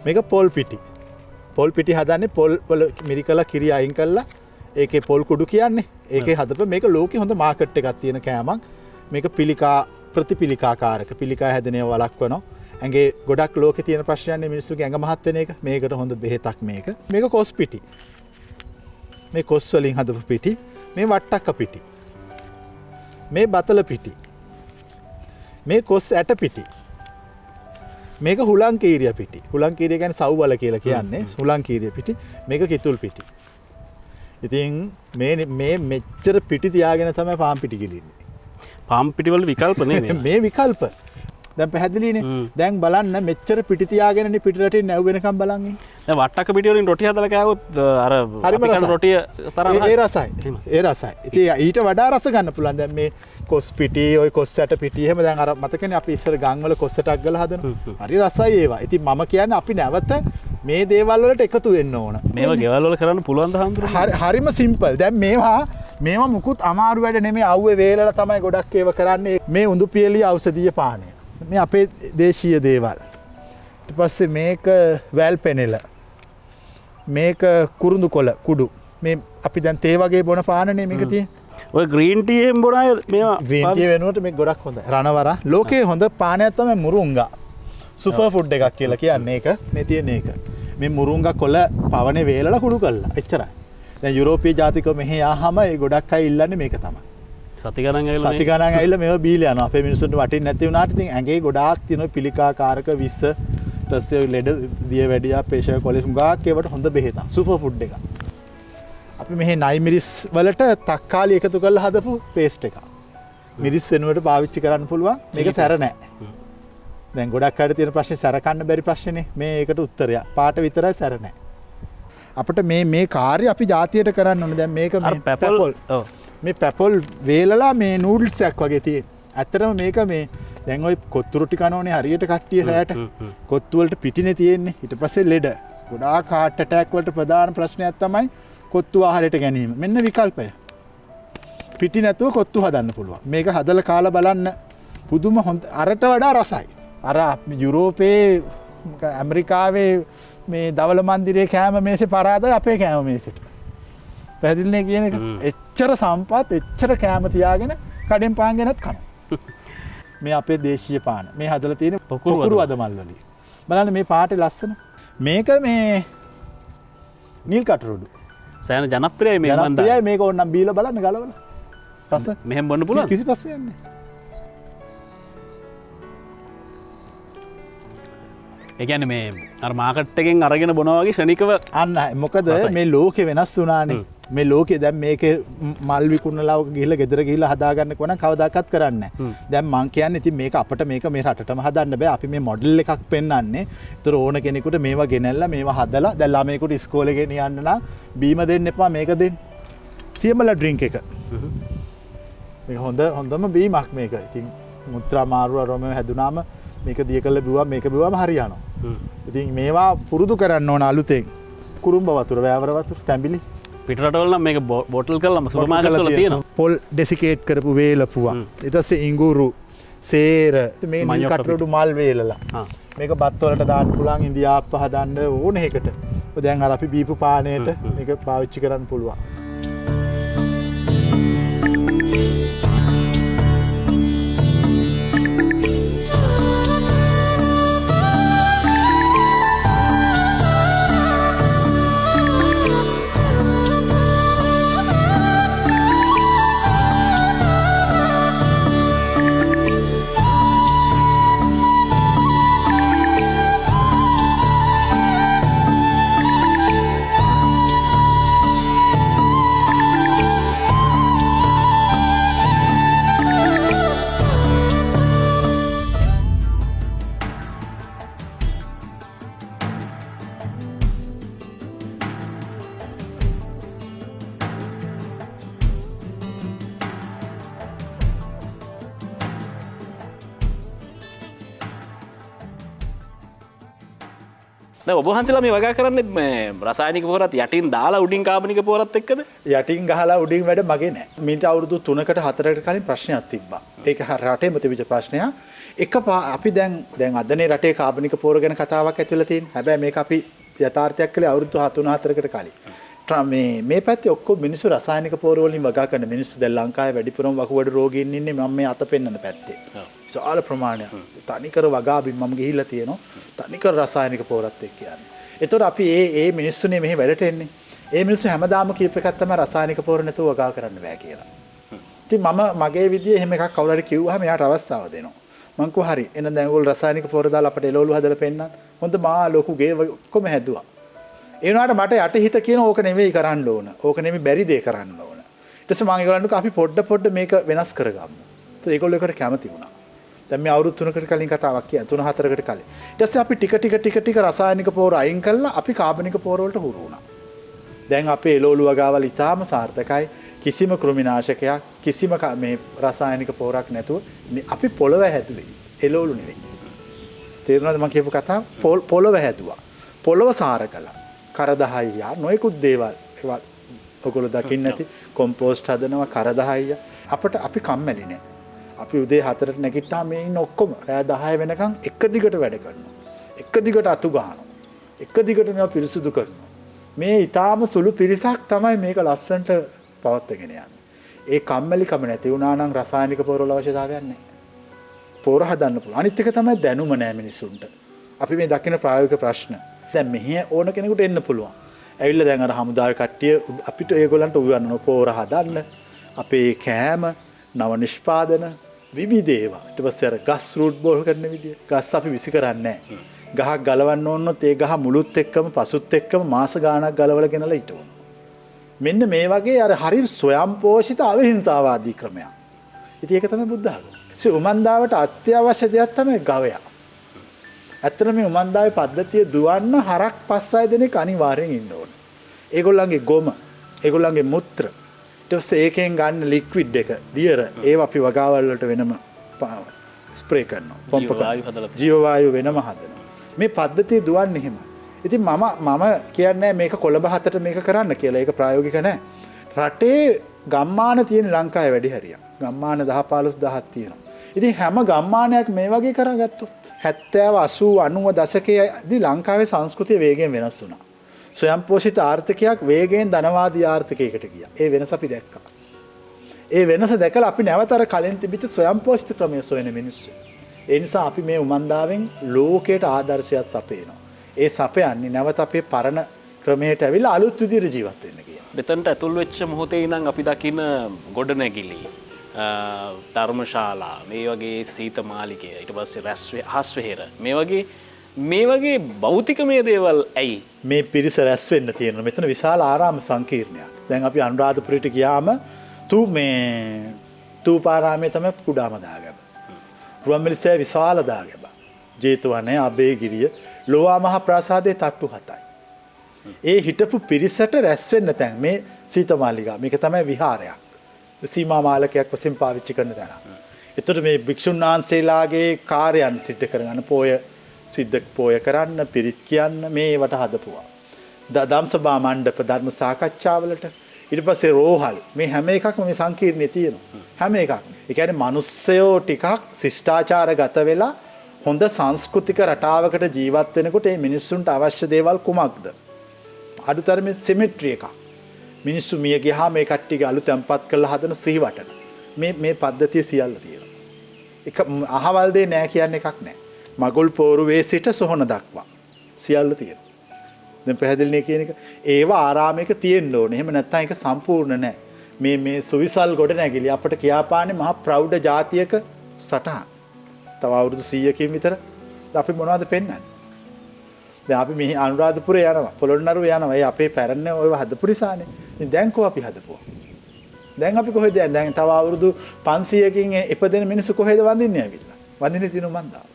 මේක පොල් පිටි. පොල් පිටි හදන්නේ පොල් වල මිරිකලා කිරි අයින් කළා. ඒකේ පොල් කුඩු කියන්නේ. ඒකේ හදපු මේක ලෝකේ හොඳ මාකට් එකක් තියෙන කෑමක්. මේක පිළිකා ප්‍රතිපිලිකාකාරක පිළිකා හැදෙනව වළක්වනවා. ඇඟේ ගොඩක් ලෝකේ තියෙන ප්‍රශ්නයන්නේ මිනිස්සුගේ ඇඟ මහත් වෙන එක. මේකට හොඳ බෙහෙතක් මේක. මේක කොස් පිටි. මේ කොස් වලින් හදපු පිටි. මේ වට්ටක්ක පිටි. මේ බතල පිටි. මේ කොස් ඇට පිටි. මේක හුලං කීරිය පිටි. හුලං කීරිය කියන්නේ සව්වල කියලා කියන්නේ. හුලං කීරිය පිටි. මේක කිතුල් පිටි. ඉතින් මේ මෙච්චර පිටි තියාගෙන තමයි පාන් පිටි ගිලින්නේ. පාන් පිටි වල විකල්ප නෙමෙයි. මේ විකල්ප. දැන් පැහැදිලිනේ. දැන් බලන්න මෙච්චර පිටි තියාගෙනනේ පිටි රටින් නැව් වෙනකම් බලන් ඉන්නේ. දැන් වට්ටක්ක පිටි වලින් රොටි හදලා කෑවොත් අර අපි කන රොටිය තරම් ඒ රසයි. ඒ රසයි. ඉතින් ඊට වඩා රස ගන්න පුළුවන්. දැන් මේ කොස් පිටි, ওই කොස් ඇට පිටි එහෙම දැන් අර මතකනේ අපි ඉස්සර ගම් වල කොස් ඇටක් ගලා හදනවා. හරි රසයි ඒවා. ඉතින් මම කියන්නේ අපි නැවත මේ දේවල් වලට එකතු වෙන්න ඕන. මේවා ගෙවල් වල කරන්න පුළුවන් ද හඳුනන? හරිම සිම්පල්. දැන් මේවා මුකුත් අමාරු වැඩ නෙමෙයි. අවුවේ වේලලා තමයි ගොඩක් ඒවා කරන්නේ. මේ උඳු පියලිය ඖෂධීය පානය. මේ අපේ දේශීය දේවල්. ඊට පස්සේ මේක වැල් පෙනෙල. මේක කුරුඳු කොළ කුඩු. මේ අපි දැන් තේ වගේ බොන පානනේ මේක තියෙන්නේ. ඔය ග්‍රීන් ටී එකෙන් බොන අය මේවා ග්‍රීන් ටී වෙනුවට මේක ගොඩක් හොඳයි. රණවර ලෝකේ හොඳ පානයක් තමයි මුරුංගා. සුපර් ෆුඩ් එකක් කියලා කියන්නේ ඒක. මේ තියෙන එක. මේ මුරුංගා කොළ පවනේ වේලලා කුඩු කළා. එච්චරයි. දැන් යුරෝපීය ජාතිකව මෙහි ආවම ඒ ගොඩක් අය ඉල්ලන්නේ මේක තමයි. සති ගණන් ඇවිල්ලා මේවා බීලා යනවා. අපේ මිනිස්සුන්ට වටින්නේ නැති වුණාට ඉතින් ඇඟේ ගොඩාක් තියෙන පිළිකාකාරක විස ටස්සේ ලෙඩ දිය වැඩියා ප්‍රෙෂර් කොලෙස්ටරෝල් ගාක් ඒවට හොඳ බෙහෙතක්. සුපර් ෆුඩ් එකක්. අපි මෙහි නයි මිරිස් වලට තක්කාලි එකතු කරලා හදපු පේස්ට් එකක්. මිරිස් වෙනුවට පාවිච්චි කරන්න පුළුවන්. මේක සැර නැහැ. දැන් ගොඩක් අයට තියෙන ප්‍රශ්නේ සැර කන්න බැරි ප්‍රශ්නේ. මේ ඒකට උත්තරය. පාට විතරයි සැර නැහැ. අපිට මේ කාර්ය අපි ජාතියට කරන්න ඕනේ. දැන් මේක මේ පැපල්. මේ පැපල් වේලලා මේ නූඩ්ල්ස් එකක් වගේ තියෙන. ඇත්තටම මේක මේ දැන් ওই කොත්තු රොටි කනෝනේ හරියට කට්ටිය රැයට. කොත්තු වලට පිටිනේ තියෙන්නේ. ඊට පස්සේ ලෙඩ. ගොඩාක් heart attack වලට ප්‍රධාන ප්‍රශ්නයක් තමයි කොත්තු ආහාරයට ගැනීම. මෙන්න විකල්පය. පිටි නැතුව කොත්තු හදන්න පුළුවන්. මේක හදලා කාලා බලන්න පුදුම හොඳ අරට වඩා රසයි. අර යුරෝපයේ ඇමරිකාවේ මේ දවල මන්දිරයේ කෑම මේසේ පරාදයි අපේ කෑම මේසෙට. පැහැදිලිනේ කියන එක. එච්චර සම්පත් එච්චර කෑම තියාගෙන කඩෙන් පාන් ගෙනත් කනවා. මේ අපේ දේශීය පාන. මේ හදලා තියෙන පොකුරු අදමල් වලින්. බලන්න මේ පාටේ ලස්සන. මේක මේ නිල් කටරොඩු. සෑහෙන ජනප්‍රියයි මේක මන්ද. ජනප්‍රියයි මේක ඕනනම් බීලා බලන්න ගලවලා. රස මෙහෙම බොන්න පුළුවන්. කිසි ප්‍රශ්නයක් නැහැ. ඒ කියන්නේ මේ අර මාකට් එකෙන් අරගෙන බොනවා වගේ ශනිකව අන්න මොකද මේ ලෝකේ වෙනස් වුණානේ. මේ ලෝකේ දැන් මේකේ මල් විකුණලා ගිහිල්ලා ගෙදර ගිහිල්ලා හදාගන්න කොන කවදාකවත් කරන්නේ නැහැ. දැන් මං කියන්නේ ඉතින් මේක අපිට මේක මේ රටටම හදන්න බෑ. අපි මේ මොඩල් එකක් පෙන්වන්නේ. ඒතර ඕන කෙනෙකුට මේවා ගෙනල්ලා මේවා හදලා දැන් ළමයෙකුට ඉස්කෝලේ ගෙනියන්න නම් බීම දෙන්න එපා මේක දෙන්න. සියමල ඩ්‍රින්ක් එක. මේක හොඳම බීමක් මේක. ඉතින් මුත්‍රා මාරුව රොමෙ හැදුනාම මේක දිය කළ බිව්වා මේක බිව්වම හරියනවා. ඉතින් මේවා පුරුදු කරන්න ඕන අලුතෙන්. කුරුම්බ වතුර, වැවර වතුර, තැඹිලි. පිටරටවල නම් මේක බෝටල් කරලා සුපර් මාකට් වල තියෙනවා. පොල් ඩෙසිකේට් කරපු වේලපුවා. ඊට පස්සේ ඉඟුරු, සේර මේ මඤ්ඤොක් කටරොඩු මල් වේලලා. මේක බත් වලට දාන්න පුළුවන් ඉන්දියාප්ප හදන්න ඕන එකකට. දැන් අර අපි බීපු පානයට මේක පාවිච්චි කරන්න පුළුවන්. දැන් ඔබ වහන්සේලා මේ වගා කරන්නේ මේ රසායනික පොහොරත් යටින් දාලා උඩින් කාබනික පොහොරත් එක්කද? යටින් ගහලා උඩින් වැඩ මගේ නෑ. මීට අවුරුදු 3කට 4කට කලින් ප්‍රශ්නයක් තිබ්බා. ඒක රටේම තිබිච්ච ප්‍රශ්නයක්. අපි දැන් අදනේ රටේ කාබනික පොහොර ගැන කතාවක් ඇතුළේ තියෙන. හැබැයි මේක අපි යථාර්ථයක් කළේ අවුරුදු 3-4කට කලින්. මේ පැත්තේ ඔක්කොම මිනිස්සු රසායනික පොහොර වලින් වගා කරන මිනිස්සු දැන් ලංකාවේ වැඩිපුරම වකුගඩු රෝගීන් ඉන්නේ මම මේ අත පෙන්නන පැත්තේ. විශාල ප්‍රමාණයක්. තනිකර වගා බිම් මම ගිහිල්ලා තියෙනවා. තනිකර රසායනික පොහොරත් එක්ක යන්නේ. ඒතකොට අපි ඒ මිනිස්සුනේ මෙහි වැඩට එන්නේ. ඒ මිනිස්සු හැමදාම කීප එකක් තමයි රසායනික පොහොර නැතුව වගා කරන්න බෑ කියලා. ඉතින් මම මගේ විදිහේ එහෙම එකක් කවුරු හරි කිව්වහම එයාට අවස්ථාව දෙනවා. මං කිව්වා හරි. එහෙනම් දැන් ඕගොල්ලෝ රසායනික පොහොර දාලා අපිට එළවලු හදලා පෙන්නන්න. හොඳ මා ලොකු ගේ ඔක්කොම හැදුවා. ඒ වුණාට මට යටිහිත කියන ඕක නෙවෙයි කරන්න ඕන. ඕක නෙවෙයි බැරි දේ කරන්න ඕන. ඊට පස්සේ මම ඒගොල්ලන්ට අපි පොඩ මේක වෙනස් කරගමු. ඒත් ඒගොල්ලෝ ඒකට කැමති වුණා. දැන් මේ අවුරුදු 3කට කලින් කතාවක් කියන්නේ 3-4කට කලින්. ඊට පස්සේ අපි ටික රසායනික පොහොර අයින් කළා අපි කාබනික පොහොර වලට හුරු වුණා. දැන් අපේ එළවලු වගාවල් ඉතාම සාර්ථකයි. කිසිම කෘමිනාශකයක් කිසිම මේ රසායනික පොහොරක් නැතුව අපි පොළව හැදුවේ. එළවලු නෙවෙයි. තේරුණාද මම කියපු කතාව? පොළව හැදුවා. පොළව සාර කළා. කරදහයියා නොයෙකුත් දේවල් ඒවා ඔයගොල්ලෝ දකින්න නැති කොම්පෝස්ට් හදනවා කරදහයියා. අපි කම්මැලි නෑ. අපි උදේ 4ට නැගිට්ටාම මේ ඉන්න ඔක්කොම රෑ 10 වෙනකන් එක දිගට වැඩ කරනවා. එක දිගට අතු ගන්නවා. එක දිගට මේවා පිරිසුදු කරනවා. මේ ඊටාම සුළු පිරිසක් තමයි මේක ලස්සනට පවත්වාගෙන යන්නේ. ඒ කම්මැලිකම නැති වුණා නම් රසායනික පොහොර වල අවශ්‍යතාවයක් නැහැ. පොහොර හදන්න පුළුවන්. අනිත් එක තමයි දැනුම නැහැ මිනිස්සුන්ට. අපි මේ දකින ප්‍රායෝගික ප්‍රශ්න. දැන් මෙහි ඕන කෙනෙකුට එන්න පුළුවන්. ඇවිල්ලා දැන් අර හමුදාවේ කට්ටිය අපිට ඒගොල්ලන්ට උගන්වනවා පොහොර හදන්න. අපේ කෑම, නව නිෂ්පාදන විවිධ ඒවා. ඊට පස්සේ අර ගස් රූට් බෝල් කරන විදිය. ගස් අපි විසි කරන්නේ නැහැ. ගහක් ගලවන්න ඕනොත් ඒ ගහ මුලුත් එක්කම පසුත් එක්කම මාස ගාණක් ගලවලා ගෙනලා ඉටවනවා. මෙන්න මේ වගේ අර හරි ස්වයංපෝෂිත අවිහිංසාවාදී ක්‍රමයක්. ඉතින් ඒක තමයි බුද්ධ ආගම. උමන්දාවට අත්‍යවශ්‍ය දෙයක් තමයි ගවයා. ඇත්තට මේ උමන්දාවේ පද්ධතිය දුවන්න හරක් 5-6 දෙනෙක් අනිවාර්යෙන් ඉන්න ඕන. ඒගොල්ලන්ගේ ගොම, ඒගොල්ලන්ගේ මුත්‍ර, ඊට පස්සේ ඒකෙන් ගන්න ලික්විඩ් එක, දියර, ඒවා අපි වගාවල් වලට වෙනම ස්ප්‍රේ කරනවා. පම්ප කරනවා. ජීව වායු වෙනම හදනවා. මේ පද්ධතිය දුවන්නේ එහෙම. ඉතින් මම කියන්නේ මේක කොළඹ 7ට මේක කරන්න කියලා. ඒක ප්‍රායෝගික නැහැ. රටේ ගම්මාන තියෙන ලංකාවේ වැඩි හරියක්. ගම්මාන 10-15000ක් තියෙනවා. ඉතින් හැම ගම්මානයක් මේ වගේ කරගත්තොත් 70 80 90 දශකයේදී ලංකාවේ සංස්කෘතිය වේගයෙන් වෙනස් වුණා. ස්වයංපෝෂිත ආර්ථිකයක් වේගයෙන් ධනවාදී ආර්ථිකයකට ගියා. ඒ වෙනස අපි දැක්කා. ඒ වෙනස දැකලා අපි නැවත අර කලින් තිබිච්ච ස්වයංපෝෂිත ක්‍රමය සොයන මිනිස්සු. ඒ නිසා අපි මේ උමන්දාවෙන් ලෝකයට ආදර්ශයක් සපයනවා. ඒ සපයන්නේ නැවත අපේ පරණ ක්‍රමයට ඇවිල්ලා අලුත් විදිහට ජීවත් වෙන්න කියන. මෙතනට ඇතුල් වෙච්ච මොහොතේ ඉඳන් අපි දකින ගොඩනැගිලි ධර්මශාලා මේ වගේ සීත මාලිකය ඊට පස්සේ හස්වෙහෙර මේ වගේ භෞතිකමය දේවල් ඇයි මේ පිරිස රැස් වෙන්න තියෙන මෙතන විශාල ආරාම සංකීර්ණයක්. දැන් අපි අනුරාධපුරයට ගියාම තූපාරාමයේ තමයි කුඩාම දාගැබ. රුවන්වැලිසෑය විශාල දාගැබ. ජේතවනය, අබේගිරිය, ලෝවා මහ ප්‍රාසාදයේ තට්ටු 7යි. ඒ හිටපු පිරිසට රැස් වෙන්න තැන් මේ සීතමාලිගා. මේක තමයි විහාරයක්. සීමා මාලකයක් වශයෙන් පාවිච්චි කරන තැන. එතකොට මේ භික්ෂුන් වහන්සේලාගේ කාර්යයන් සිද්ධ කරගන්න පෝය කරන්න, පිරිත් කියන්න මේවට හදපුවා. ධම්සභා මණ්ඩප ධර්ම සාකච්ඡාවලට ඊට පස්සේ රෝහල් මේ හැම එකක්ම මේ සංකීර්ණයේ තියෙනවා. හැම එකක්ම. ඒ කියන්නේ මිනිස්සයෝ ටිකක් ශිෂ්ටාචාර ගත වෙලා හොඳ සංස්කෘතික රටාවකට ජීවත් වෙනකොට මේ මිනිස්සුන්ට අවශ්‍ය දේවල් කුමක්ද? අඩුතරමේ සිමෙට්‍රි එකක්. මිනිස්සු මිය ගියාම මේ කට්ටියගේ අලු තැම්පත් කරලා හදන සිහිවටන. මේ පද්ධතිය සියල්ල තියෙනවා. එක අහවල් දෙයක් නෑ කියන්නේ එකක් නෑ. මගුල් පෝරුවේ සිට සොහන දක්වා සියල්ල තියෙනවා. දැන් පැහැදිලිනේ කියන එක. ඒවා ආරාමයක තියෙන්න ඕනේ. එහෙම නැත්නම් ඒක සම්පූර්ණ නෑ. මේ සුවිසල් ගොඩ නැගිලි අපිට කියාපාන්නේ මහා ප්‍රෞಢ ජාතියක සටහන්. තව අවුරුදු 100කින් විතර අපි මොනවද පෙන්වන්නේ? දැන් අපි මෙහි අනුරාධපුරේ යනවා, පොළොන්නරුව යනවා. ඒ අපේ පැරණි ඔයව හදපු නිසානේ. ඉතින් දැන් කො අපි හදපුවා? දැන් අපි කොහෙද? දැන් තව අවුරුදු 500කින් ඉපදෙන මිනිස්සු කොහෙද වඳින්නේ ඇවිල්ලා? වඳින්නේ තිනු මන්දා.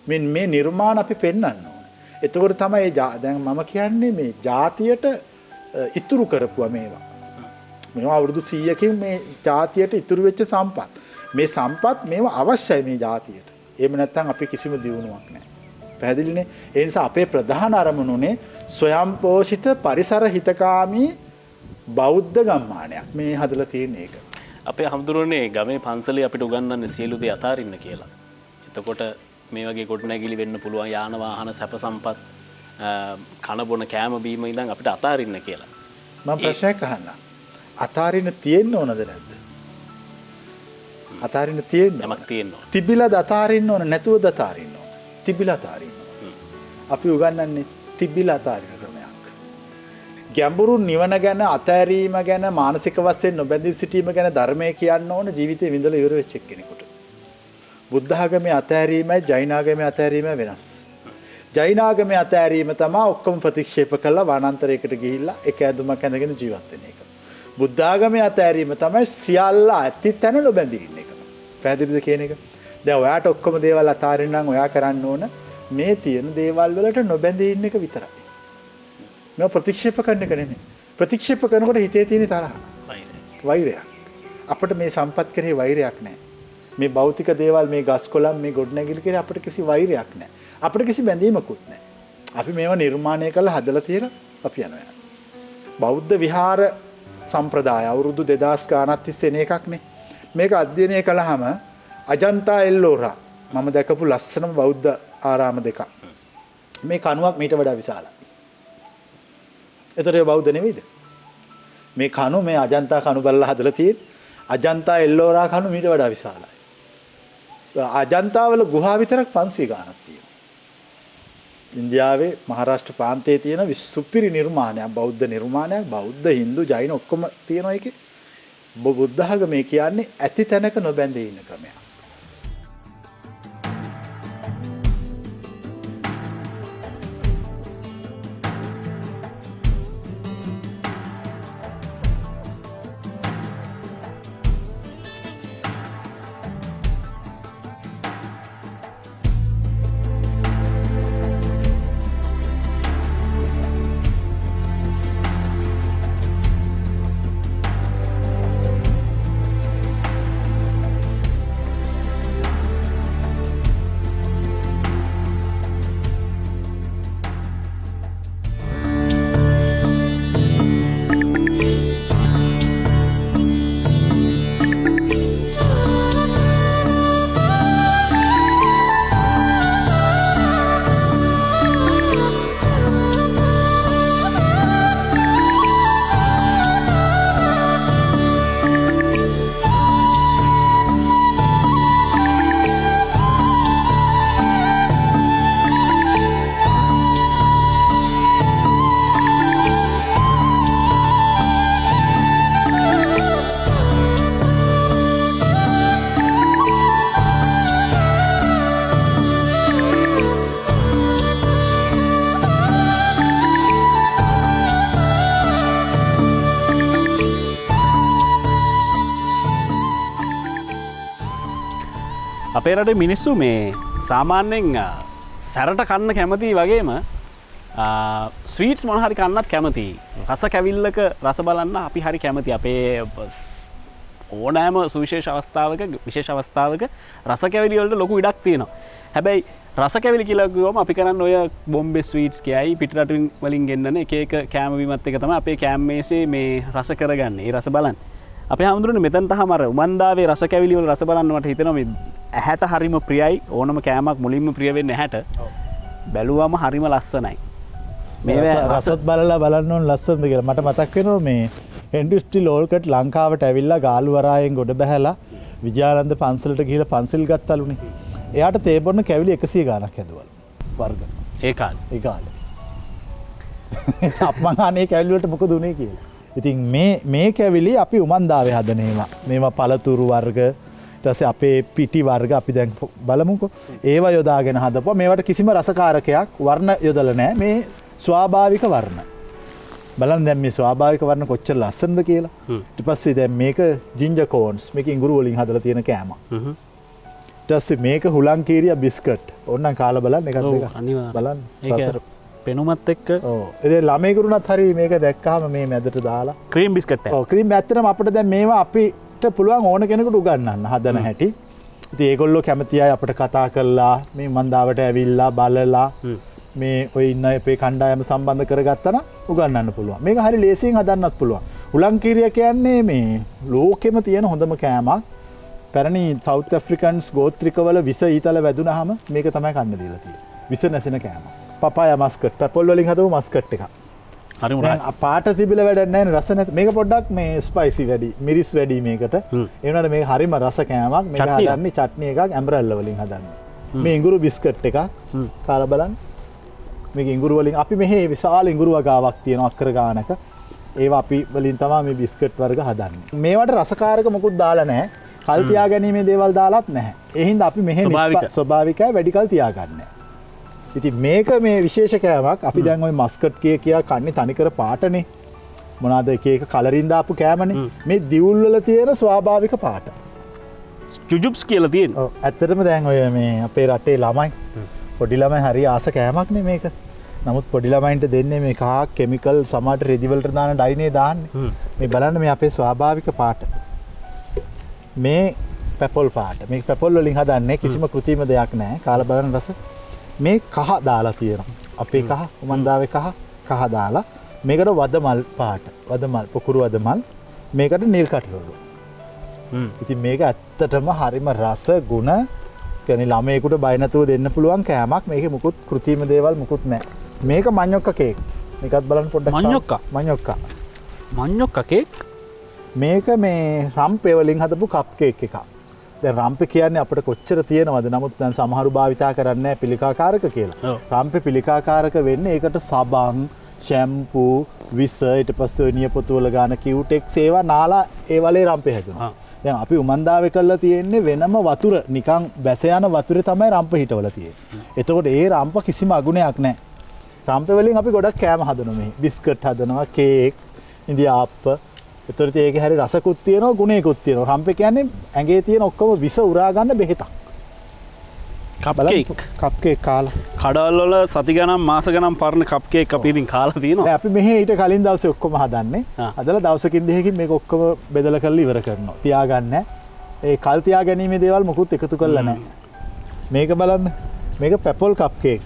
මේ නිර්මාණ අපි පෙන්වන්න ඕනේ. එතකොට තමයි දැන් මම කියන්නේ මේ ජාතියට ඉතුරු කරපුවා මේවා. මේවා අවුරුදු 100කින් මේ ජාතියට ඉතුරු වෙච්ච සම්පත්. මේ සම්පත් මේවා අවශ්‍යයි මේ ජාතියට. එහෙම නැත්නම් අපි කිසිම දියුණුවක් නැහැ. පැහැදිලිනේ? ඒ නිසා අපේ ප්‍රධාන අරමුණුනේ ස්වයං පෝෂිත පරිසර හිතකාමී බෞද්ධ ගම්මානයක් මේ හදලා තියෙන එක. අපේ හමුදුරනේ ගමේ පන්සලේ අපිට උගන්වන්නේ සියලු දේ අතාරින්න කියලා. එතකොට මේ වගේ ගොඩනැගිලි වෙන්න පුළුවන් යාන වාහන සැප සම්පත් කන බොන කෑම බීම ඉඳන් අපිට අතාරින්න කියලා. මම ප්‍රශ්නයක් අහන්න. අතාරින්න තියෙන්න ඕනද නැද්ද? අතාරින්න තියෙන්න. යමක් තියෙන්න ඕන. තිබිලාද අතාරින්න ඕන නැතුවද අතාරින්න ඕන? තිබිලා අතාරින්න ඕන. අපි උගන්වන්නේ තිබිලා අතාරින්න ක්‍රමයක්. ගැඹුරු නිවන ගැන අතෑරීම ගැන මානසික වශයෙන් නොබැඳී සිටීම ගැන ධර්මයේ කියන්න ඕන ජීවිතේ විඳලා ඉවර වෙච්ච කෙනෙකුට. බුද්ධ ආගමේ අතෑරීමයි ජෛන ආගමේ අතෑරීමයි වෙනස්. ජෛන ආගමේ අතෑරීම තමයි ඔක්කොම ප්‍රතික්ෂේප කළා වනාන්තරයකට ගිහිල්ලා එක ඇඳුමක් ඇඳගෙන ජීවත් වෙන එක. බුද්ධ ආගමේ අතෑරීම තමයි සියල්ල ඇති තැන නොබැඳී ඉන්න එක. පැහැදිලිද කියන එක? දැන් ඔයාට ඔක්කොම දේවල් අතාරින්න නම් ඔයා කරන්න ඕන මේ තියෙන දේවල් වලට නොබැඳී ඉන්න එක විතරයි. මේ ප්‍රතික්ෂේප කරන එක නෙමෙයි. ප්‍රතික්ෂේප කරනකොට හිතේ තියෙන තරහ. වෛරයක්. අපිට මේ සම්පත් කෙරෙහි වෛරයක් නැහැ. මේ භෞතික දේවල් මේ ගස් කොළන් මේ ගොඩනැගිලි කෙරෙහි අපිට කිසි වෛරයක් නැහැ. අපිට කිසි බැඳීමකුත් නැහැ. අපි මේවා නිර්මාණය කරලා හදලා තියලා අපි යනවා. බෞද්ධ විහාර සම්ප්‍රදාය අවුරුදු 2000 ගානක් තිස්සේ එන එකක්නේ. මේක අධ්‍යයනය කළාම අජන්තා එල්ලෝරා මම දැකපු ලස්සනම බෞද්ධ ආරාම දෙකක්. මේ කණුවක් මීට වඩා විශාලයි. ඒතර ඒ බෞද්ධ නෙවෙයිද? මේ කණු මේ අජන්තා කණු බලලා හදලා තියෙන අජන්තා එල්ලෝරා කණු මීට වඩා විශාලයි. අජන්තා වල ගුහා විතරක් 500 ගානක් තියෙනවා. ඉන්දියාවේ මහාරාෂ්ට්‍ර ප්‍රාන්තයේ තියෙන විසුපිරි නිර්මාණයක් බෞද්ධ නිර්මාණයක් බෞද්ධ හින්දු ජෛන ඔක්කොම තියෙනවා ඒකේ. බුද්ධ ආගමේ කියන්නේ ඇති තැනක නොබැඳී ඉන්න ක්‍රමයක්. අපේ රටේ මිනිස්සු මේ සාමාන්‍යයෙන් සැරට කන්න කැමති වගේම ස්වීට්ස් මොන හරි කන්නත් කැමති. රස කැවිල්ලක රස බලන්න අපි හරි කැමති. අපේ ඕනෑම සුවිශේෂ අවස්ථාවක විශේෂ අවස්ථාවක රස කැවිලි වලට ලොකු ඉඩක් තියෙනවා. හැබැයි රස කැවිලි කියලා කිව්වම අපි කරන්නේ ඔය බොම්බේ ස්වීට්ස් කියයි පිට රටින් වලින් ගෙන්නන එක එක කෑම බීමත් එක තමයි අපේ කෑම මේසේ මේ රස කරගන්නේ. ඒ රස බලන්න. අපේ හාමුදුරනේ මෙතනට හමර උමන්දාවේ රස කැවිලි වල රස බලන්න මට හිතෙනවා මේ ඇහැට හරිම ප්‍රියයි ඕනම කෑමක් මුලින්ම ප්‍රිය වෙන්නේ ඇහැට බැලුවම හරිම ලස්සනයි මේ රසත් බලලා බලන්න ඕන ලස්සනද කියලා මට මතක් වෙනවා මේ හෙන්ඩ්‍රිස්ටි ලෝල්කට් ලංකාවට ඇවිල්ලා ගාලු වරායෙන් ගොඩ බැහැලා විජයානන්ද පන්සලට ගිහිල්ලා පන්සිල් ගත්තලුනේ එයාට තේ බොන්න කැවිලි 100 ගාණක් හැදුවලු වර්ග ඒ කාලේ අප්මන් අනේ කැවිලි වලට මොකද උනේ කියලා ඉතින් මේ කැවිලි අපි උමන්දාවේ හදන ඒවා මේවා පළතුරු වර්ග ඊට පස්සේ අපේ පිටි වර්ග අපි දැන් බලමුකෝ ඒවා යොදාගෙන හදපුවා මේවට කිසිම රසකාරකයක් වර්ණ යොදලා නැහැ මේ ස්වාභාවික වර්ණ බලන්න දැන් මේ ස්වාභාවික වර්ණ කොච්චර ලස්සනද කියලා ඊට පස්සේ දැන් මේක ජින්ජර් කෝන්ස් මේක ඉඟුරු වලින් හදලා තියෙන කෑම ඊට පස්සේ මේක හුලංකීරියා බිස්කට් ඕන්නම් කාලා බලන්න එකක් දෙකක් බලන්න ඒක පෙනුමත් එක්ක ඒ ළමයිකුරුණත් හරි මේක දැක්කහම මේ මැදට දාලා ක්‍රීම් බිස්කට් එක. ඔව් ක්‍රීම් ඇත්තටම අපිට දැන් මේවා අපිට පුළුවන් ඕන කෙනෙකුට උගන්වන්න හදන හැටි. ඉතින් ඒගොල්ලෝ කැමති අය අපිට කතා කරලා මේ මන්දාවට ඇවිල්ලා බලලා මේ ඔය ඉන්න අපේ කණ්ඩායම සම්බන්ධ කරගත්තා නම් උගන්වන්න පුළුවන්. මේක හරි ලේසියෙන් හදන්නත් පුළුවන්. උලංකීරිය කියන්නේ මේ ලෝකෙම තියෙන හොඳම කෑමක්. පැරණි සවුත් ඇෆ්‍රිකන්ස් ගෝත්‍රිකවල විස ඊතල වැදුනහම මේක තමයි කන්න දීලා තියෙන්නේ. විස නැසෙන කෑමක්. පපායා මස්කට් පැපොල් වලින් හදපු මස්කට් එක. හරි මොනවාද? පාට තිබිලා වැඩක් නැහැ නේ රස නැත. මේක පොඩ්ඩක් මේ ස්පයිසි වැඩි, මිරිස් වැඩි මේකට. ඒ වුණාට මේක හරිම රස කෑමක්. මේක හදන්නේ චට්නි එකක් ඇම්බ්‍රෙල්ලා වලින් හදන්නේ. මේ ඉඟුරු බිස්කට් එකක් කාලා බලන්න. මේක ඉඟුරු වලින් අපි මෙහි විශාල ඉඟුරු වගාවක් තියෙනවා අක්කර ගානක. ඒවා අපි වලින් තමයි මේ බිස්කට් වර්ග හදන්නේ. මේවට රසකාරක මොකුත් දාලා නැහැ. කල් තියාගැනීමේ දේවල් දාලත් නැහැ. ඒ හින්දා අපි මෙහි ස්වභාවිකයි වැඩි කල් තියාගන්නේ. ඉතින් මේක මේ විශේෂ කෑමක් අපි දැන් ওই මස්කට් කියා කන්නේ තනිකර පාටනේ මොනවාද එක එක කලරින් දාපු කෑමනේ මේ දිවුල් වල තියෙන ස්වාභාවික පාට ජුජුබ්ස් කියලා තියෙන. ඔව් ඇත්තටම දැන් ඔය මේ අපේ රටේ ළමයි පොඩි ළමයි හරි ආස කෑමක් නේ මේක. නමුත් පොඩි ළමයින්ට දෙන්නේ මේ කහ කිමිකල් සමහර රෙදි වලට දාන ඩයිනේ දාන්නේ. මේ බලන්න මේ අපේ ස්වාභාවික පාට. මේ පැපල් පාට. මේක පැපල් වලින් හදන්නේ කිසිම කෘත්‍රිම දෙයක් නැහැ. කාලා බලන්න රස. මේ කහ දාලා තියෙනවා. අපේ කහ උමන්දාවේ කහ දාලා මේකට වදමල් පාට. වදමල් පොකුරු වදමල් මේකට නිල් කටළු. ඉතින් මේක ඇත්තටම හරිම රස ගුණ කියන්නේ ළමයෙකුට බය නැතුව දෙන්න පුළුවන් කෑමක්. මේකේ මුකුත් කෘත්‍රිම දේවල් මුකුත් නැහැ. මේක මඤ්ඤොක්කා කේක්. මේකත් බලන්න පොඩ්ඩක්. මඤ්ඤොක්කා කේක්. මේක මේ රම්පේ වලින් හදපු කප් කේක් එකක්. දැන් රම්පේ කියන්නේ අපිට කොච්චර තියෙනවද? නමුත් දැන් සමහරු භාවිතා කරන්නේ නැහැ පිළිකාකාරක කියලා. රම්පේ පිළිකාකාරක වෙන්නේ ඒකට සබන්, ෂැම්පූ, විස ඊට පස්සේ නියපොතු වල ගාන කියුටෙක්ස් ඒවා නාලා ඒ වලේ රම්පේ හැදුනා. දැන් අපි උමන්දාවේ කරලා තියෙන්නේ වෙනම වතුර නිකන් බැස යන වතුරේ තමයි රම්ප හිටවල තියෙන්නේ. එතකොට ඒ රම්ප කිසිම අගුණයක් නැහැ. රම්පේ වලින් අපි ගොඩක් කෑම හදනවා මේ. බිස්කට් හදනවා, කේක්, ඉන්දියාප්ප එතකොට ඒකේ හරි රසකුත් තියෙනවා ගුණයකුත් තියෙනවා. රම්පේ කියන්නේ ඇඟේ තියෙන ඔක්කොම විස උරා ගන්න බෙහෙතක්. කප් කේක් කාලා. කඩවල වල සති ගණන් මාස ගණන් පරණ කප් කේක් අපි ඉතින් කාලා තියෙනවා. දැන් අපි මෙහි ඊට කලින් දවසේ ඔක්කොම හදන්නේ. හදලා දවසකින් දෙකකින් මේක ඔක්කොම බෙදලා කරලා ඉවර කරනවා. තියාගන්න. ඒ කල් තියා ගැනීමේ දේවල් මොකුත් එකතු කරලා නැහැ. මේක බලන්න. මේක පැපල් කප් කේක්.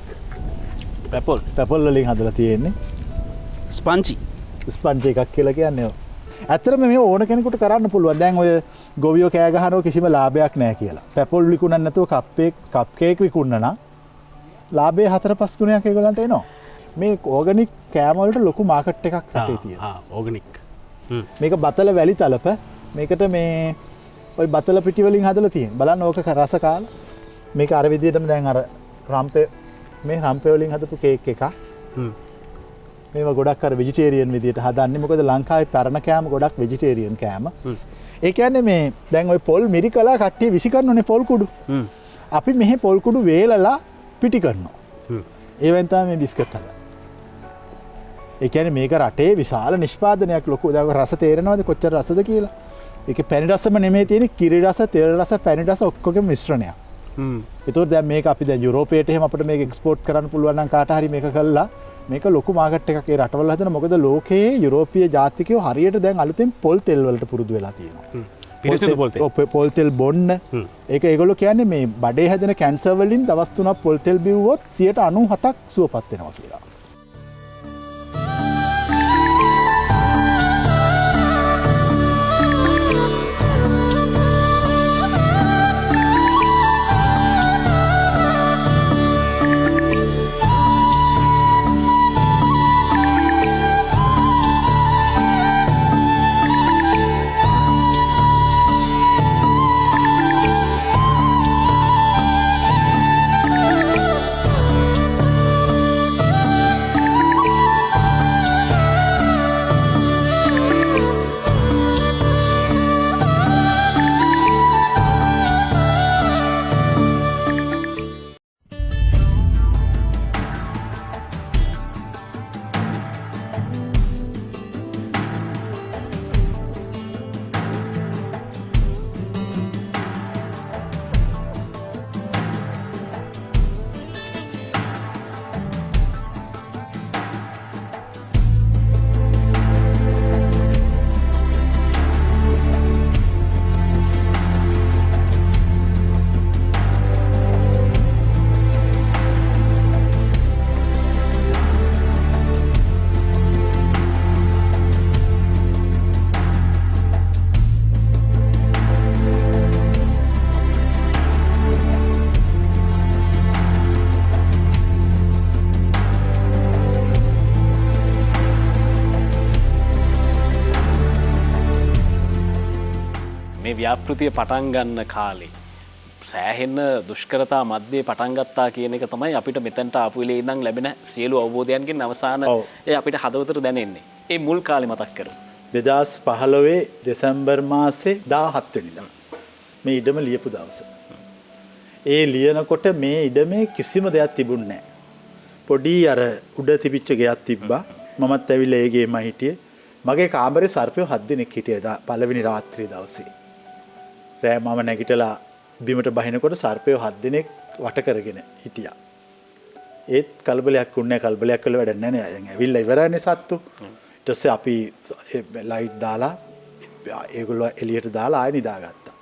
පැපල් වලින් හදලා තියෙන්නේ. ස්පන්ජි එකක් කියලා කියන්නේ. ඇත්තටම මේ ඕන කෙනෙකුට කරන්න පුළුවන්. දැන් ඔය ගොවියෝ කෑ ගහනවා කිසිම ලාභයක් නැහැ කියලා. පැපල් විකුණන්න නැතුව කප් කේක් විකුණන නම් ලාභයේ 4-5 ගුණයක් ඒගොල්ලන්ට එනවා. මේ ඕගනික් කෑම වලට ලොකු මාකට් එකක් රටේ තියෙනවා. ඕගනික්. මේක බතල වැලි තලප. මේකට මේ ওই බතල පිටි වලින් හදලා තියෙන. බලන්න ඕක රස කාලා. මේක අර විදිහටම දැන් අර රම්පේ වලින් හදපු කේක් එකක්. මේවා ගොඩක් අර වෙජිටේරියන් විදියට හදන්නේ. මොකද ලංකාවේ පරණ කෑම ගොඩක් වෙජිටේරියන් කෑම. ඒ කියන්නේ මේ දැන් ওই පොල් මිරිකලා කට්ටිය විසි කරනෝනේ පොල් කුඩු. අපි මෙහි පොල් කුඩු වේලලා පිටි කරනවා. ඒවෙන් තමයි මේ බිස්කට් හදන්නේ. ඒ කියන්නේ මේක රටේ විශාල නිෂ්පාදනයක් ලොකු. දැන් රස තේරෙනවද කොච්චර රසද කියලා? ඒකේ පැණි රසම නෙමෙයි තියෙන්නේ කිරි රස, තෙල් රස, පැණි රස ඔක්කොගේ මිශ්‍රණයක්. ඒතකොට දැන් මේක අපි දැන් යුරෝපයට එහෙම අපිට මේක එක්ස්පෝර්ට් කරන්න පුළුවන් නම් කාට හරි මේක කළා මේක ලොකු මාකට් එකක් ඒ රටවල හදන. මොකද ලෝකයේ යුරෝපීය ජාතිකයෝ හරියට දැන් අලුතෙන් පොල් තෙල් වලට පුරුදු වෙලා තියෙනවා. පිරිසිදු පොල් තෙල් බොන්න. ඒක ඒගොල්ලෝ කියන්නේ මේ බඩේ හැදෙන කැන්සර් වලින් දවස් 3ක් පොල් තෙල් බිව්වොත් 97%ක් සුවපත් වෙනවා කියලා. මේ ව්‍යාපෘතිය පටන් ගන්න කාලේ සෑහෙන්න දුෂ්කරතා මධ්‍යයේ පටන් ගත්තා කියන එක තමයි අපිට මෙතනට ආපු වෙලේ ඉඳන් ලැබෙන සියලු අවබෝධයන්ගෙන් අවසාන ඒ අපිට හදවතට දැනෙන්නේ. ඒ මුල් කාලේ මතක් කරමු. 2015 දෙසැම්බර් මාසේ 17 වෙනිදා මේ ඉඩම ලියපු දවස. ඒ ලියනකොට මේ ඉඩමේ කිසිම දෙයක් තිබුණේ නැහැ. පොඩි අර උඩ තිබිච්ච ගෙයක් තිබ්බා. මමත් ඇවිල්ලා ඒ ගේම හිටියේ. මගේ කාමරේ සර්පයෝ 7 දෙනෙක් හිටියා පළවෙනි රාත්‍රියේ දවසේ. රෑ මම නැගිටලා බිමට බහිනකොට සර්පයෝ 7 දෙනෙක් වට කරගෙන හිටියා. ඒත් කලබලයක් වුණේ නැහැ. කලබලයක් කළ වැඩක් නැහැ නේ. දැන් ඇවිල්ලා ඉවරනේ සත්තු. ඊට පස්සේ අපි ලයිට් දාලා ඒගොල්ලෝ එළියට දාලා ආයෙ නිදාගත්තා.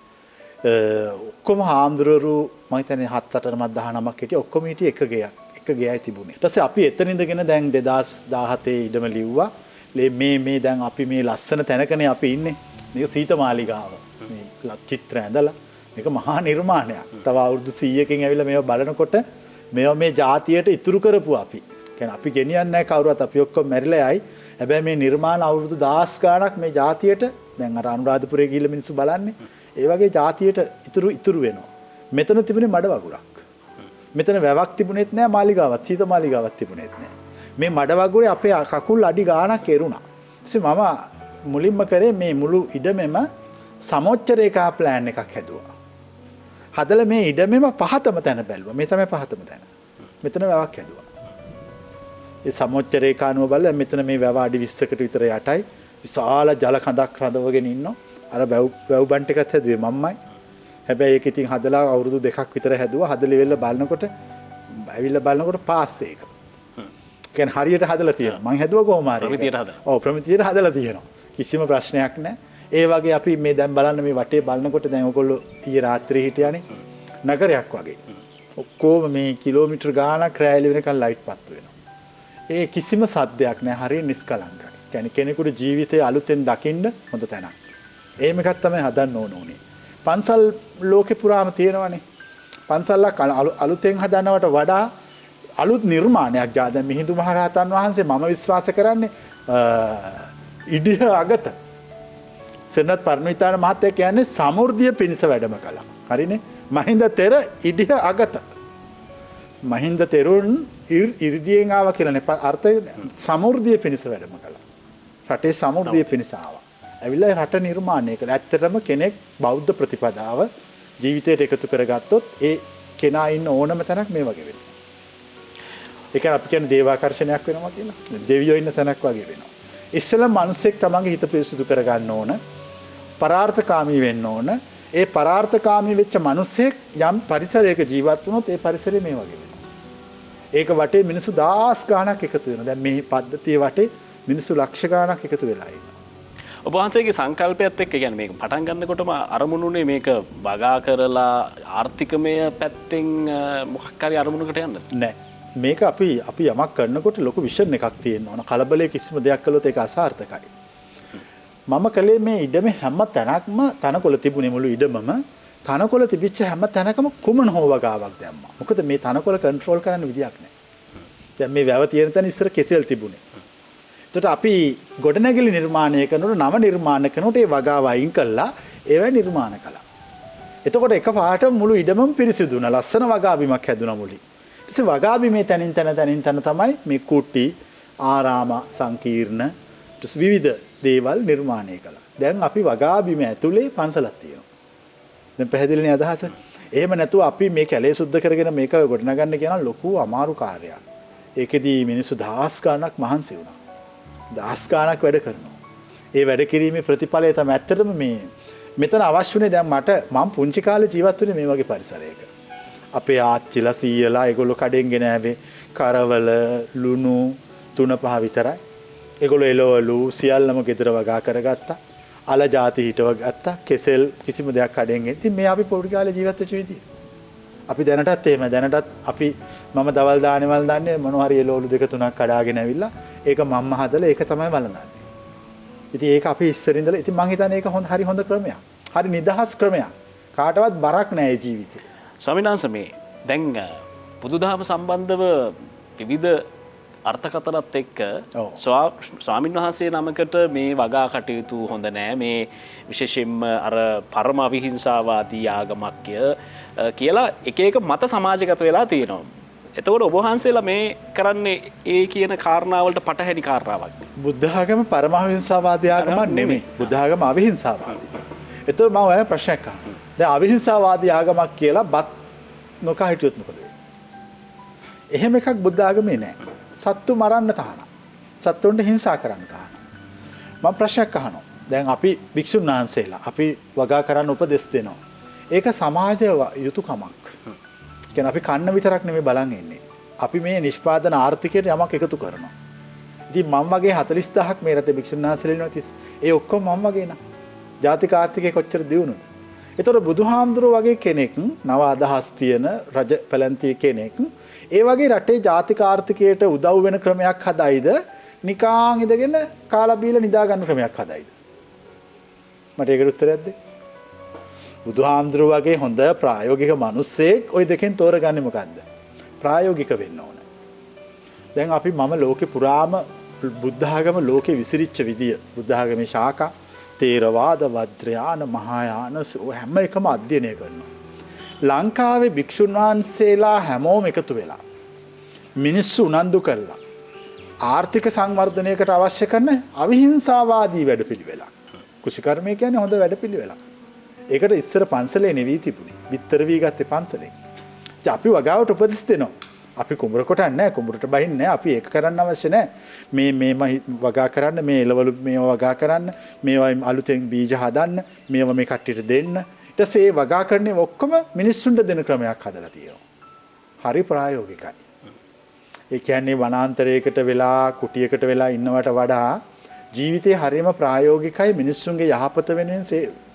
ඔක්කොම හාමුදුරුවෝ මම හිතන්නේ 7-8 19ක් හිටියා. ඔක්කොම හිටියේ එක ගෙයක්. එක ගෙයයි තිබුණේ. ඊට පස්සේ අපි එතන ඉඳගෙන දැන් 2017 ඉඩම ලිව්වා. මේ දැන් අපි මේ ලස්සන තැනකනේ අපි ඉන්නේ. මේක සීත මාලිගාව. මේ චිත්‍ර ඇඳලා මේක මහා නිර්මාණයක්. තව අවුරුදු 100කින් ඇවිල්ලා මේව බලනකොට මේවා මේ ජාතියට ඉතුරු කරපු අපි. කියන්නේ අපි ගෙනියන්නේ නැහැ කවුරුවත් අපි ඔක්කොම මැරිලා යයි. හැබැයි මේ නිර්මාණ අවුරුදු 10 ගාණක් මේ ජාතියට දැන් අර අනුරාධපුරයේ ගිහිල්ලා මිනිස්සු බලන්නේ. ඒ වගේ ජාතියට ඉතුරු වෙනවා. මෙතන තිබුණේ මඩ වගුරක්. මෙතන වැවක් තිබුණෙත් නැහැ මාලිගාවක් සීත මාලිගාවක් තිබුණෙත් නැහැ. මේ මඩ වගුරේ අපේ කකුල් අඩි ගාණක් එරුණා. ඊටසේ මම මුලින්ම කරේ මේ මුළු ඉඩමෙම සමෝච්ච රේඛා ප්ලෑන් එකක් හැදුවා. හදලා මේ ඉඩමෙම පහතම තැන බැලුවා. මේ තමයි පහතම තැන. මෙතන වැවක් හැදුවා. ඒ සමෝච්ච රේඛානුව බලලා මෙතන මේ වැව අඩි 20කට විතර යටයි. විශාල ජල කඳක් රඳවගෙන ඉන්නවා. අර වැව් බන්ට් එකත් හැදුවේ මම්මයි. හැබැයි ඒක ඉතින් හදලා අවුරුදු 2ක් විතර හැදුවා. හදලා ඉවෙල්ල බලනකොට ඇවිල්ලා බලනකොට පාස් ඒක. කියන්නේ හරියට හදලා තියෙනවා. මං හැදුවා කොහොම හරි. ප්‍රමිතියට හදලා. ඔව් ප්‍රමිතියට හදලා තියෙනවා. කිසිම ප්‍රශ්නයක් නැහැ. ඒ වගේ අපි මේ දැන් බලන්න මේ වටේ බලනකොට දැන් ඔයගොල්ලෝ ඊයේ රාත්‍රියේ හිටියානේ. නගරයක් වගේ. ඔක්කොම මේ කිලෝමීටර් ගාණක් රැයිල වෙනකන් ලයිට් පත්තු වෙනවා. ඒ කිසිම සද්දයක් නැහැ. හරිය නිස්කලංකයි. කියන්නේ කෙනෙකුට ජීවිතේ අලුතෙන් දකින්න හොඳ තැනක්. එහෙම එකක් තමයි හදන්න ඕනේ. පන්සල් ලෝකේ පුරාම තියෙනවානේ. පන්සල්ලක් අලුතෙන් හදනවට වඩා අලුත් නිර්මාණයක් දැන් මිහිඳු මහරහතන් වහන්සේ මම විශ්වාස කරන්නේ ඉඩිය අගත සෙනත් පරණවිතාන මහත්තයා කියන්නේ සමෘද්ධිය පිණිස වැඩම කළා. හරිනේ? මහින්ද තෙර ඉඩිය අගත. මහින්ද තෙරුන් ඉර්ධියෙන් ආවා කියලානේ අර්ථය සමෘද්ධිය පිණිස වැඩම කළා. රටේ සමෘද්ධිය පිණිස ආවා. ඇවිල්ලා රට නිර්මාණය කළා. ඇත්තටම කෙනෙක් බෞද්ධ ප්‍රතිපදාව ජීවිතයට එකතු කරගත්තොත් ඒ කෙනා ඉන්න ඕනම තැනක් මේ වගේ වෙනවා. ඒක අපි කියන්නේ දේවාකර්ෂණයක් වෙනවා කියලා. දෙවියෝ ඉන්න තැනක් වගේ වෙනවා. ඉස්සෙල්ලා මිනිස්සෙක් තමන්ගේ හිත පිරිසිදු කරගන්න ඕන. පරාර්ථකාමී වෙන්න ඕන. ඒ පරාර්ථකාමී වෙච්ච මිනිස්සෙක් යම් පරිසරයක ජීවත් වුණොත් ඒ පරිසරය මේ වගේ වෙනවා. ඒක වටේ මිනිස්සු 10 ගාණක් එකතු වෙනවා. දැන් මේ පද්ධතිය වටේ මිනිස්සු ලක්ෂ ගාණක් එකතු වෙලා ඉන්නවා. ඔබ වහන්සේගේ සංකල්පයත් එක්ක කියන්නේ මේක පටන් ගන්නකොටම අරමුණුනේ මේක වගා කරලා ආර්ථිකමය පැත්තෙන් මොකක් හරි අරමුණකට යන්න නෑ. මේක අපි යමක් කරනකොට ලොකු විෂන් එකක් තියෙන්න ඕන. කලබලයේ කිසිම දෙයක් කළොත් ඒක අසාර්ථකයි. මම කලේ මේ ඉඩමේ හැම තැනක්ම තනකොළ තිබුණේ මුළු ඉඩමම. තනකොළ තිබිච්ච හැම තැනකම කුමන හෝ වගාවක් දැම්මා. මොකද මේ තනකොළ කන්ට්‍රෝල් කරන්න විදියක් නෑ. දැන් මේ වැව තියෙන තැන ඉස්සර කෙසෙල් තිබුණේ. ඒකට අපි ගොඩනැගිලි නිර්මාණය කරනකොට නව නිර්මාණ කරනකොට ඒ වගාව අයින් කළා ඒවා නිර්මාණ කළා. එතකොට එකපාරට මුළු ඉඩමම පිරිසිදු වුණා. ලස්සන වගාබිමක් හැදුණා මුලින්. ඊට වගාබිමේ තනින් තන තමයි මේ කුටි ආරාම සංකීර්ණ විවිධ දේවල් නිර්මාණය කළා. දැන් අපි වගාබිම ඇතුලේ පන්සලක් තියෙනවා. දැන් පැහැදිලිනේ අදහස. එහෙම නැතුව අපි මේ කැලේ සුද්ධ කරගෙන මේක ගොඩනගන්න කියන ලොකු අමාරු කාර්යයක්. ඒකෙදී මිනිස්සු 10 ගාණක් මහන්සි වුණා. 10 ගාණක් වැඩ කරනවා. ඒ වැඩ කිරීමේ ප්‍රතිඵලය තමයි ඇත්තටම මේ මෙතන අවශ්‍යුනේ. දැන් මම පුංචි කාලේ ජීවත් වුණේ මේ වගේ පරිසරයක. අපේ ආච්චිලා සීයලා ඒගොල්ලෝ කඩෙන් ගෙන ආවේ කරවල ලුණු 3-5 විතරයි. ඒගොල්ලෝ එළවලු සියල්ලම ගෙදර වගා කරගත්තා. අල ಜಾති හිටව ගත්තා. කෙසෙල් කිසිම දෙයක් කඩෙන් ගෙන. ඉතින් මේ අපි පොඩි කාලේ ජීවත් වෙච්ච විදිය. අපි දැනටත් එහෙම දැනටත් අපි මම දවල් දානේවල් දන්නේ මොන හරි එළවලු 2-3ක් කඩාගෙන ඇවිල්ලා ඒක මම්ම හදලා ඒක තමයි වළඳන්නේ. ඉතින් ඒක අපි ඉස්සරින් ඉඳලා ඉතින් මං හිතන්නේ ඒක හරි හොඳ ක්‍රමයක්. හරි නිදහස් ක්‍රමයක්. කාටවත් බරක් නැහැ ජීවිතේ. ස්වාමීන් වහන්සේ මේ දැන් බුදුදහම සම්බන්ධව විවිධ අර්ථකථනත් එක්ක ඔව්. ස්වාමින් වහන්සේ නමකට මේ වගා කටයුතු හොඳ නෑ මේ විශේෂයෙන්ම අර පරම අවිහිංසාවාදී ආගමක්ය කියලා එක එක මත සමාජගත වෙලා තියෙනවා. එතකොට ඔබ වහන්සේලා මේ කරන්නේ ඒ කියන කාරණාවලට පටහැනි කාරණාවක්. බුද්ධ ආගම පරමාවිහිංසාවාදී ආගමක් නෙමෙයි. බුද්ධ ආගම අවිහිංසාවාදී. එතකොට මම ඔය ප්‍රශ්නයක් අහනවා. දැන් අවිහිංසාවාදී ආගමක් කියලා බත් නොකා හිටියොත් මොකද වෙන්නේ? එහෙම එකක් බුද්ධ ආගමේ නැහැ. සත්තු මරන්න තහනම්. සත්තුන්ට හිංසා කරන්න තහනම්. මම ප්‍රශ්නයක් අහනවා. දැන් අපි භික්ෂුන් වහන්සේලා අපි වගා කරන්න උපදෙස් දෙනවා. ඒක සමාජ යුතුයකමක්. කියන්නේ අපි කන්න විතරක් නෙමෙයි බලන් ඉන්නේ. අපි මේ නිෂ්පාදන ආර්ථිකයට යමක් එකතු කරනවා. ඉතින් මම වගේ 40000ක් මේ රටේ භික්ෂුන් වහන්සේලා ඉන්නවා. ඒ ඔක්කොම මම වගේ නා. ජාතික ආර්ථිකය කොච්චර දියුණුද? ඒතර බුදුහාමුදුරුවෝ වගේ කෙනෙක් නව අදහස් තියෙන රජ පැලැන්තිය කෙනෙක් ඒ වගේ රටේ ජාතික ආර්ථිකයට උදව් වෙන ක්‍රමයක් හදයිද නිකාන් ඉඳගෙන කාලා බීලා නිදා ගන්න ක්‍රමයක් හදයිද? මට ඒකට උත්තරයක් දෙන්න. බුදුහාමුදුරුවෝ වගේ හොඳ ප්‍රායෝගික මිනිස්සෙක් ওই දෙකෙන් තෝරගන්නේ මොකද්ද? ප්‍රායෝගික වෙන්න ඕන. දැන් අපි මම ලෝකේ පුරාම බුද්ධ ආගම ලෝකේ විසිරිච්ච විදිය බුද්ධ ආගමේ ශාඛා තේරවාද වජ්‍රයාන මහායාන හැම එකම අධ්‍යයනය කරනවා. ලංකාවේ භික්ෂුන් වහන්සේලා හැමෝම එකතු වෙලා මිනිස්සු උනන්දු කරලා ආර්ථික සංවර්ධනයකට අවශ්‍ය කරන අවිහිංසාවාදී වැඩපිළිවෙලක්. කුෂිකර්මය කියන්නේ හොඳ වැඩපිළිවෙලක්. ඒකට ඉස්සර පන්සලේ නෙවී තිබුණේ. බිත්තර වී ගත්තේ පන්සලේ. ඉතින් අපි වගාවට උපදෙස් දෙනවා. අපි කුඹර කොටන්නේ නැහැ, කුඹරට බහින්නේ නැහැ. අපි ඒක කරන්න අවශ්‍ය නැහැ. මේ වගා කරන්න, මේ එළවලු මේවා වගා කරන්න, මේවා අලුතෙන් බීජ හදන්න, මේවා මේ කට්ටියට දෙන්න. ඊට පස්සේ වගා කරන්නේ ඔක්කොම මිනිස්සුන්ට දෙන ක්‍රමයක් හදලා තියෙනවා. හරි ප්‍රායෝගිකයි. ඒ කියන්නේ වනාන්තරයකට වෙලා, කුටියකට වෙලා ඉන්නවට වඩා ජීවිතේ හරියම ප්‍රායෝගිකයි මිනිස්සුන්ගේ යහපත වෙනුවෙන්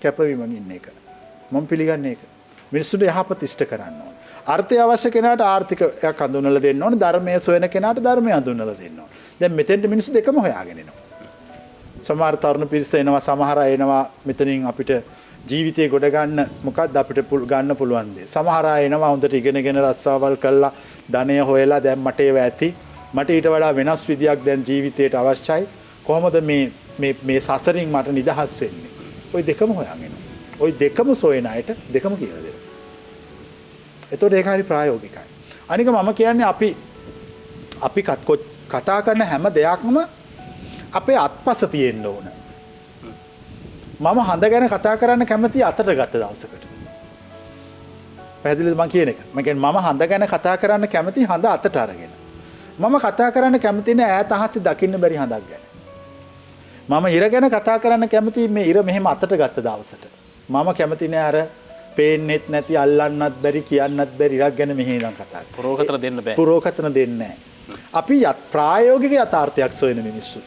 කැපවීමක් ඉන්න එක. මම පිළිගන්නේ ඒක. මිනිස්සුන්ට යහපත ඉෂ්ට කරන්න ඕන. අර්ථය අවශ්‍ය කෙනාට ආර්ථිකයක් හඳුන්වලා දෙන්න ඕන. ධර්මයේ සොයන කෙනාට ධර්මය හඳුන්වලා දෙන්න ඕන. දැන් මෙතෙන්ට මිනිස්සු දෙකම හොයාගෙන එනවා. සමහර තරුණ පිරිස එනවා, සමහර අය එනවා මෙතනින් අපිට ජීවිතේ ගොඩ ගන්න මොකක්ද අපිට ගන්න පුළුවන් දේ. සමහර අය එනවා හොඳට ඉගෙනගෙන රස්සාවල් කළා, ධනය හොයලා දැන් මට ඒව ඇති. මට ඊට වඩා වෙනස් විදියක් දැන් ජීවිතේට අවශ්‍යයි. කොහොමද මේ සසරින් මට නිදහස් වෙන්නේ? ওই දෙකම හොයන් එනවා. ওই දෙකම සොයන අයට දෙකම කියලා දෙනවා. එතකොට ඒක හරි ප්‍රායෝගිකයි. අනික මම කියන්නේ අපි කතා කරන හැම දෙයක්ම අපේ අත්පස තියෙන්න ඕන. මම හඳ ගැන කතා කරන්න කැමති අතට ගත්ත දවසකට. පැහැදිලිද මම කියන එක? මම කියන්නේ මම හඳ ගැන කතා කරන්න කැමති හඳ අතට අරගෙන. මම කතා කරන්න කැමති නෑ ඈත අහසේ දකින්න බැරි හඳක් ගැන. මම ඉර ගැන කතා කරන්න කැමති මේ ඉර මෙහෙම අතට ගත්ත දවසට. මම කැමති නෑ අර පේන්නෙත් නැති අල්ලන්නත් බැරි කියන්නත් බැරි ඉරක් ගැන මෙහෙ ඉඳන් කතා කරා. පුරෝකතන දෙන්න බෑ. පුරෝකතන දෙන්නේ නැහැ. අපි ප්‍රායෝගික යථාර්ථයක් සොයන මිනිස්සු.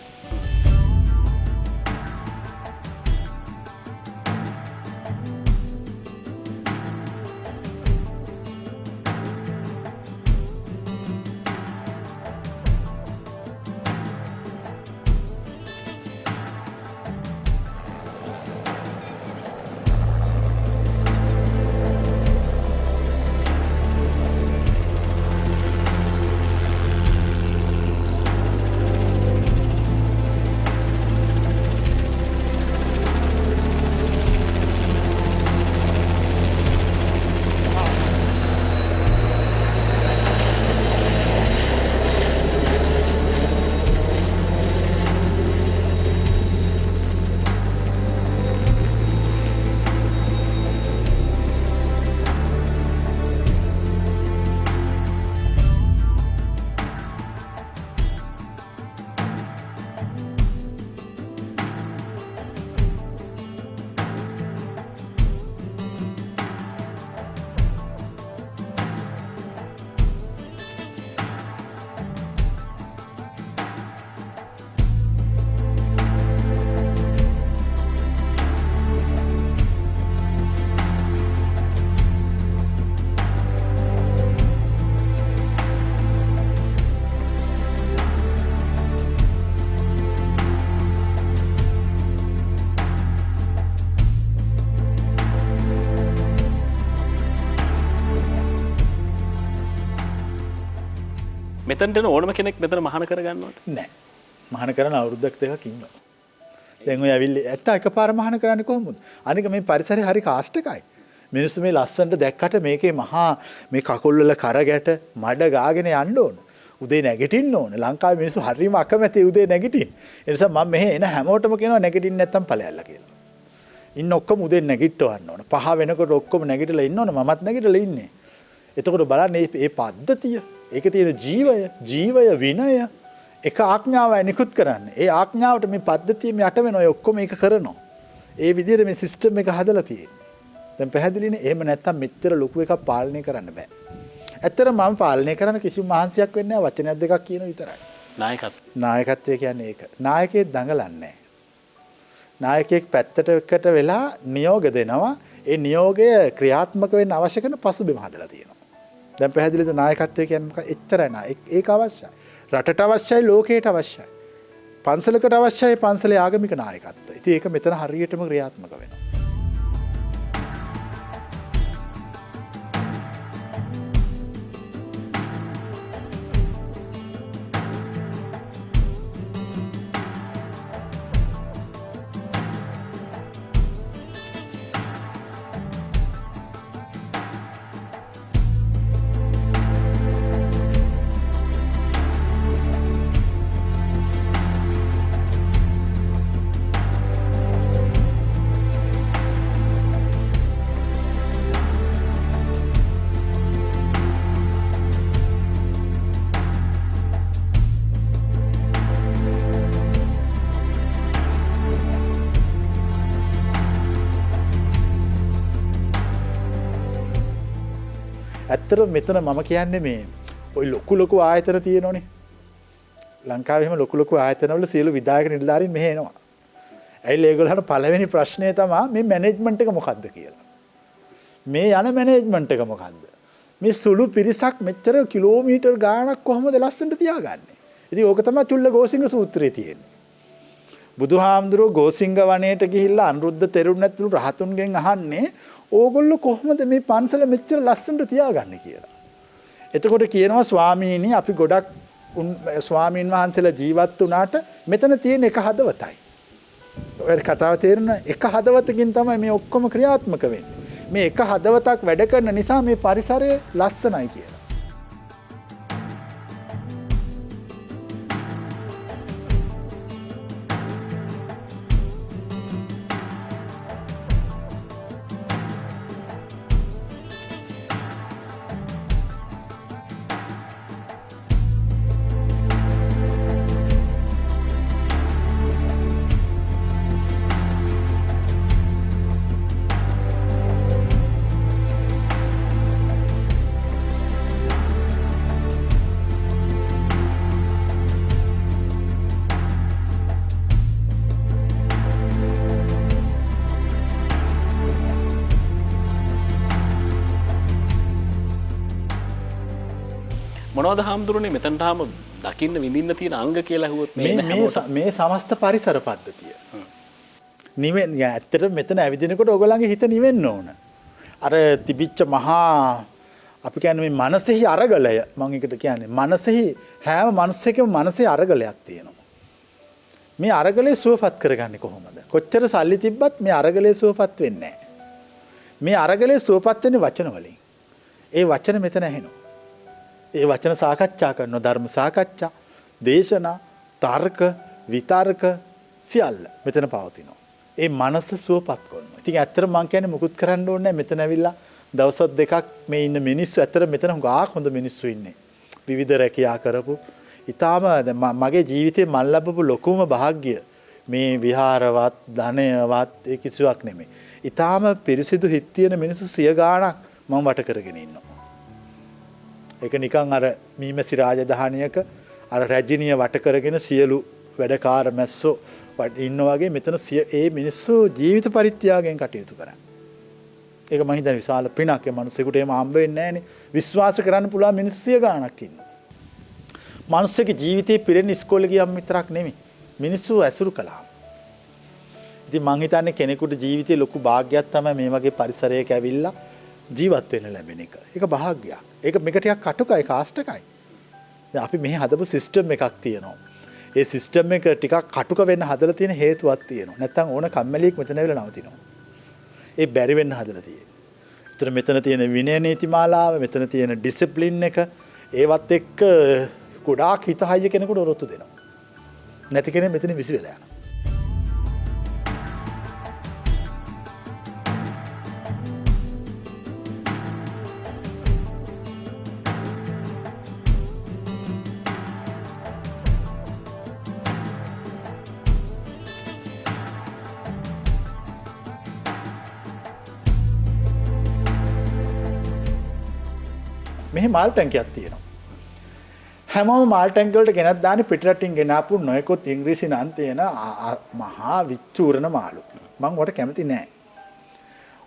මෙතනට එන ඕනම කෙනෙක් මෙතන මහාන කරගන්නවද? නෑ. මහාන කරන අවුරුද්දක් දෙකක් ඉන්නවා. දැන් ඔය ඇවිල්ලා ඇත්ත එකපාර මහාන කරන්නේ කොහොමද? අනික මේ පරිසරය හරි කාස්ට් එකයි. මිනිස්සු මේ ලස්සනට දැක්කට මේකේ මහා මේ කකුල් වල කරගැට මඩ ගාගෙන යන්න ඕන. උදේ නැගිටින්න ඕන. ලංකාවේ මිනිස්සු හරිම අකමැති උදේ නැගිටින්න. ඒ නිසා මම මෙහෙ එන හැමෝටම කියනවා නැගිටින්න නැත්තම් ඵලයල්ලා කියලා. ඉන්න ඔක්කොම උදේ නැගිටවන්න ඕන. 5 වෙනකොට ඔක්කොම නැගිටලා ඉන්න ඕන. මමත් නැගිටලා ඉන්නේ. එතකොට බලන්න මේ පද්ධතිය, ඒකේ තියෙන ජීවය විනය එක ආඥාවයි නිකුත් කරන්නේ. ඒ ආඥාවට මේ පද්ධතිය මේ යට වෙන ඔය ඔක්කොම ඒක කරනවා. ඒ විදිහට මේ සිස්ටම් එක හදලා තියෙන්නේ. දැන් පැහැදිලිනේ. එහෙම නැත්තම් මෙච්චර ලොකු එකක් පාලනය කරන්න බෑ. ඇත්තට මම පාලනය කරන්න කිසිම මහන්සියක් වෙන්නේ නැහැ. වචනයක් දෙකක් කියන විතරයි. නායකත්වය කියන්නේ ඒක. නායකයෙක් දඟලන්නේ නැහැ. නායකයෙක් පැත්තකට වෙලා නියෝග දෙනවා. ඒ නියෝගය ක්‍රියාත්මක වෙන්න අවශ්‍ය කරන පසුබිම හදලා තියෙනවා. දැන් පැහැදිලිද නායකත්වය කියන්නේ මොකක්ද? එච්චරයි නා. ඒක අවශ්‍යයි. රටට අවශ්‍යයි, ලෝකයට අවශ්‍යයි. පන්සලකට අවශ්‍යයි පන්සලේ ආගමික නායකත්වය. ඉතින් ඒක මෙතන හරියටම ක්‍රියාත්මක වෙනවා. ඇත්තට මෙතන මම කියන්නේ මේ ඔය ලොකු ආයතන තියෙනෝනේ. ලංකාවේ එහෙම ලොකු ආයතනවල සියලු විධායක නිලධාරීන් මෙහෙ එනවා. ඇයිල ඒගොල්ලන්ට පළවෙනි ප්‍රශ්නය තමයි මේ මැනේජ්මන්ට් එක මොකද්ද කියලා. මේ යන මැනේජ්මන්ට් එක මොකද්ද? මේ සුළු පිරිසක් මෙච්චර කිලෝමීටර් ගාණක් කොහොමද ලස්සනට තියාගන්නේ? ඉතින් ඕක තමයි චුල්ල ගෝසිංග සූත්‍රයේ තියෙන්නේ. බුදුහාමුදුරුවෝ ගෝසිංග වනයේට ගිහිල්ලා අනුරුද්ධ තෙරුන් ඇතුළු රහතුන්ගෙන් අහන්නේ ඕගොල්ලෝ කොහොමද මේ පන්සල මෙච්චර ලස්සනට තියාගන්නේ කියලා. එතකොට කියනවා ස්වාමීනි අපි ගොඩක් ස්වාමීන් වහන්සේලා ජීවත් වුණාට මෙතන තියෙන එක හදවතයි. ඔය කතාව තේරෙනවා? එක හදවතකින් තමයි මේ ඔක්කොම ක්‍රියාත්මක වෙන්නේ. මේ එක හදවතක් වැඩ කරන නිසා මේ පරිසරය ලස්සනයි කියලා. මොනවද හාමුදුරනේ මෙතනටම දකින්න විඳින්න තියෙන අංග කියලා හුවොත් මේ සමස්ත පරිසර පද්ධතිය. නිවෙන් ඇත්තට මෙතන ඇවිදිනකොට ඔයගොල්ලන්ගේ හිත නිවෙන්න ඕන. අර තිබිච්ච මහා අපි කියන්නේ මේ මනසෙහි අරගලය මම එකට කියන්නේ මනසෙහි හැම මිනිස්සෙකම මනසේ අරගලයක් තියෙනවා. මේ අරගලේ සුවපත් කරගන්නේ කොහොමද? කොච්චර සල්ලි තිබ්බත් මේ අරගලේ සුවපත් වෙන්නේ නැහැ. මේ අරගලේ සුවපත් වෙන්නේ වචන වලින්. ඒ වචන මෙතන ඇහෙනවා. ඒ වචන සාකච්ඡා කරන ධර්ම සාකච්ඡා, දේශනා, තර්ක, විතර්ක සියල්ල මෙතන පවතිනවා. ඒ මනස සුවපත් කරනවා. ඉතින් ඇත්තට මම කියන්නේ මුකුත් කරන්න ඕනේ නැහැ. මෙතන ඇවිල්ලා දවස් දෙකක් මේ ඉන්න මිනිස්සු ඇත්තට මෙතන හුඟක් හොඳ මිනිස්සු ඉන්නේ. විවිධ රැකියා කරපු. ඊටාම මගේ ජීවිතේ මම ලැබපු ලොකුම වාස්‍ය මේ විහාරවත්, ධනයවත් ඒ කිසිවක් නෙමෙයි. ඊටාම පිරිසිදු හිත් තියෙන මිනිස්සු සිය ගාණක් මම වට කරගෙන ඉන්නවා. ඒක නිකන් අර මීමැසි රාජධානියක අර රැජිනිය වට කරගෙන සියලු වැඩකාර මැස්සෝ ඉන්න වගේ මෙතන ඒ මිනිස්සු ජීවිත පරිත්‍යාගයෙන් කටයුතු කරන්නේ. ඒක මම හිතන්නේ විශාල පිනක්. ඒ මිනිස්සුන්ට එහෙම හම්බ වෙන්නේ නැහනේ. විශ්වාස කරන්න පුළුවන් මිනිස්සු සිය ගාණක් ඉන්නවා. මිනිස්සුගේ ජීවිතේ පිරෙන ඉස්කෝලේ ගියම් විතරක් නෙමෙයි. මිනිස්සු ඇසුරු කළාම. ඉතින් මම හිතන්නේ කෙනෙකුට ජීවිතේ ලොකු වාසනාවක් තමයි මේ වගේ පරිසරයක ඇවිල්ලා ජීවත් වෙන්න ලැබෙන එක. ඒක වාසනාවක්. ඒක මේක ටිකක් කටුකයි කාස්ට් එකයි. දැන් අපි මෙහි හදපු සිස්ටම් එකක් තියෙනවා. ඒ සිස්ටම් එක ටිකක් කටුක වෙන්න හදලා තියෙන හේතුවක් තියෙනවා. නැත්තම් ඕන කම්මැලියෙක් මෙතන වෙලා නවතිනවා. ඒ බැරි වෙන්න හදලා තියෙන්නේ. ඒතර මෙතන තියෙන විනය නීතිමාලාව, මෙතන තියෙන ඩිසිප්ලින් එක ඒවත් එක්ක ගොඩාක් හිතහයිය කෙනෙකුට ඔරොත්තු දෙනවා. නැති කෙනෙක් මෙතන විසි වෙලා යනවා. මෙහි මාල් ටැංකියක් තියෙනවා. හැමෝම මාල් ටැංකිය වලට ගෙනත් දාන්නේ පිටරටින් ගෙනාපු නොයෙකුත් ඉංග්‍රීසි නම් තියෙන මහා විචූර්ණ මාළු. මම වට කැමති නෑ.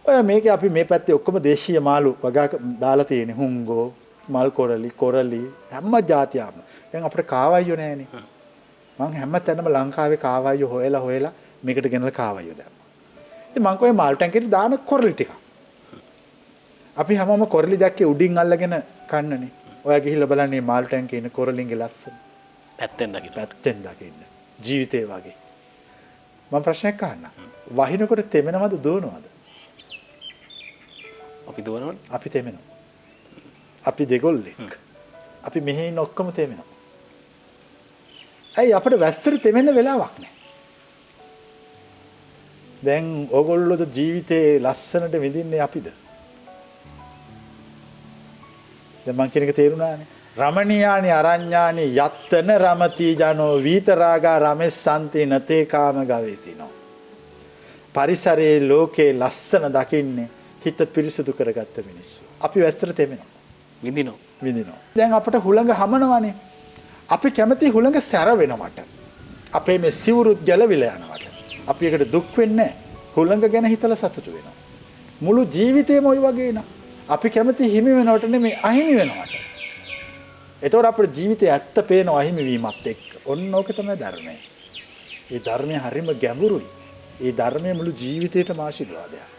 ඔය මේකේ අපි මේ පැත්තේ ඔක්කොම දේශීය මාළු වගා දාලා තියෙන්නේ. හුංගෝ, මල් කොරලි හැම જાතියක්ම. දැන් අපිට කාවයියෝ නෑනේ. මම හැම තැනම ලංකාවේ කාවයියෝ හොයලා මේකට ගෙනලා කාවයියෝ දැම්මා. ඉතින් මම කොයි මාල් ටැංකියට දාන කොරලි ටිකක්. අපි හැමෝම කොරලි දැක්කේ උඩින් අල්ලගෙන කන්නනේ. ඔයා ගිහිල්ලා බලන්න මේ මාල් ටැංකියේ ඉන්න කොරලින්ගේ ලස්සන. පැත්තෙන් දකින්න. ජීවිතේ වගේ. මම ප්‍රශ්නයක් අහන්නම්. වහිනකොට තෙමෙනවද දුවනවද? අපි දුවනවද? අපි තෙමෙනවා. අපි දෙගොල්ලෙක්. අපි මෙහි ඉන්න ඔක්කොම තෙමෙනවා. ඇයි අපිට වැස්තරි තෙමෙන්න වෙලාවක් නැහැ. දැන් ඕගොල්ලෝද ජීවිතේ ලස්සනට විඳින්නේ අපිද? දැන් මං කියන එක තේරුණානේ. රමණීයානි අරඤ්ඤානි යත්තන රමති ජනෝ වීතරාගා රමෙස්සන්ති නතේ කාම ගවේසිනෝ. පරිසරයේ ලෝකේ ලස්සන දකින්නේ හිත පිරිසුදු කරගත්ත මිනිස්සු. අපි වැස්සට තෙමෙනවා. විඳිනවා. දැන් අපට හුළඟ හමනවනේ. අපි කැමති හුළඟ සැර වෙනවට. අපේ මේ සිවුරුත් ගැලවිලා යනවට. අපි ඒකට දුක් වෙන්නේ නැහැ. හුළඟ ගැන හිතලා සතුටු වෙනවා. මුළු ජීවිතේම ওই වගේ නා. අපි කැමති හිමි වෙනවට නෙමෙයි අහිමි වෙනවට. ඒතකොට අපේ ජීවිතයේ ඇත්ත පේන අහිමි වීමත් එක්ක. ඔන්න ඕක තමයි ධර්මය. ඒ ධර්මය හරිම ගැඹුරුයි. ඒ ධර්මය මුළු ජීවිතේටම ආශිර්වාදයක්.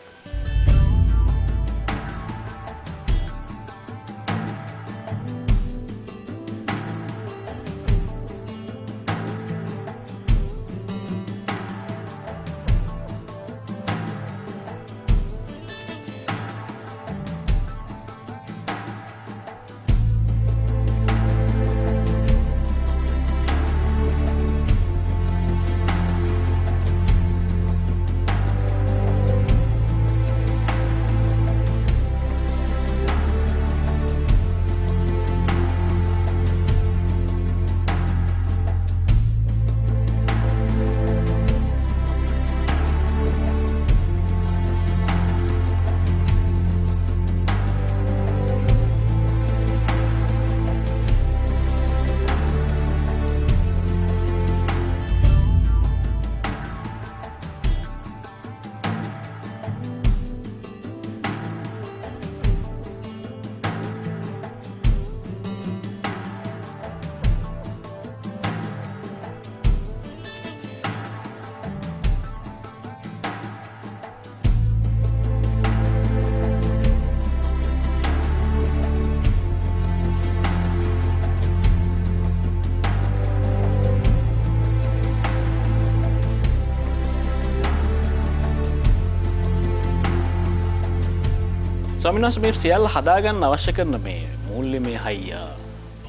ස්වාමීන් වහන්සේ මේ සියල්ල හදාගන්න අවශ්‍ය කරන මේ මූල්‍යමය හයිය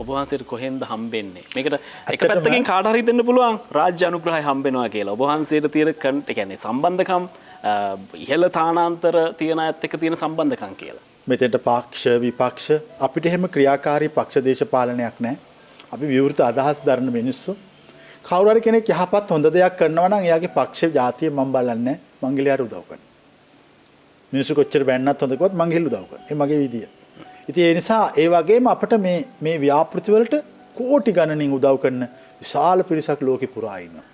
ඔබ වහන්සේට කොහෙන්ද හම්බෙන්නේ? මේකට එක පැත්තකින් කාට හරි දෙන්න පුළුවන් රාජ්‍ය අනුග්‍රහය හම්බෙනවා කියලා. ඔබ වහන්සේට තියෙන ඒ කියන්නේ සම්බන්ධකම් ඉහළ තානාන්තර තියන අයත් එක්ක තියෙන සම්බන්ධකම් කියලා. මෙතෙන්ට පක්ෂ විපක්ෂ අපිට එහෙම ක්‍රියාකාරී පක්ෂ දේශපාලනයක් නැහැ. අපි විවෘත අදහස් දරන මිනිස්සු. කවුරු හරි කෙනෙක් යහපත් හොඳ දෙයක් කරනවා නම් එයාගේ පක්ෂ ජාතිය මම බලන්නේ නැහැ. මං ගිලියට උදව් කරනවා. මිනිස්සු කොච්චර බැන්නත් හොඳ කිව්වත් මං ගිහින් උදව් කරනවා. ඒ මගේ විදිය. ඉතින් ඒ නිසා ඒ වගේම අපිට මේ ව්‍යාපෘති වලට කෝටි ගණනින් උදව් කරන විශාල පිරිසක් ලෝකේ පුරා ඉන්නවා.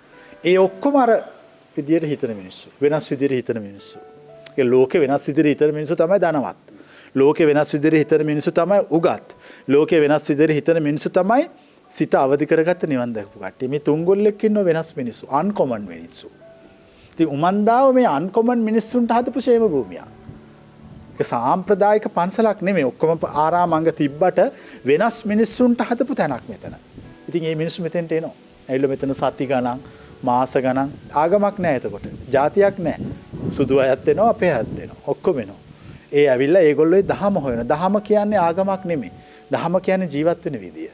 ඒ ඔක්කොම අර විදියට හිතන මිනිස්සු. වෙනස් විදියට හිතන මිනිස්සු. ඒ ලෝකේ වෙනස් විදියට හිතන මිනිස්සු තමයි ධනවත්. ලෝකේ වෙනස් විදියට හිතන මිනිස්සු තමයි උගත්. ලෝකේ වෙනස් විදියට හිතන මිනිස්සු තමයි සිත අවදි කරගත්ත නිවන් දැකපු කට්ටිය. මේ තුන්ගොල්ලෙක් ඉන්න වෙනස් මිනිස්සු. අන්කොමන් මිනිස්සු. ඉතින් උමන්දාව මේ අන්කොමන් මිනිස්සුන්ට හදපු ෂේම භූමියක්. ඒක සාම්ප්‍රදායික පන්සලක් නෙමෙයි. ඔක්කොම ආරාමංග තිබ්බට වෙනස් මිනිස්සුන්ට හදපු තැනක් මෙතන. ඉතින් මේ මිනිස්සු මෙතෙන්ට එනවා. ඇවිල්ලා මෙතන සති ගණන්, මාස ගණන් ආගමක් නැහැ එතකොට. ජාතියක් නැහැ. සුදු අයත් එනවා, අපේ අයත් එනවා. ඔක්කොම එනවා. ඒ ඇවිල්ලා ඒගොල්ලෝ දහම හොයන. දහම කියන්නේ ආගමක් නෙමෙයි. දහම කියන්නේ ජීවත් වෙන විදිය.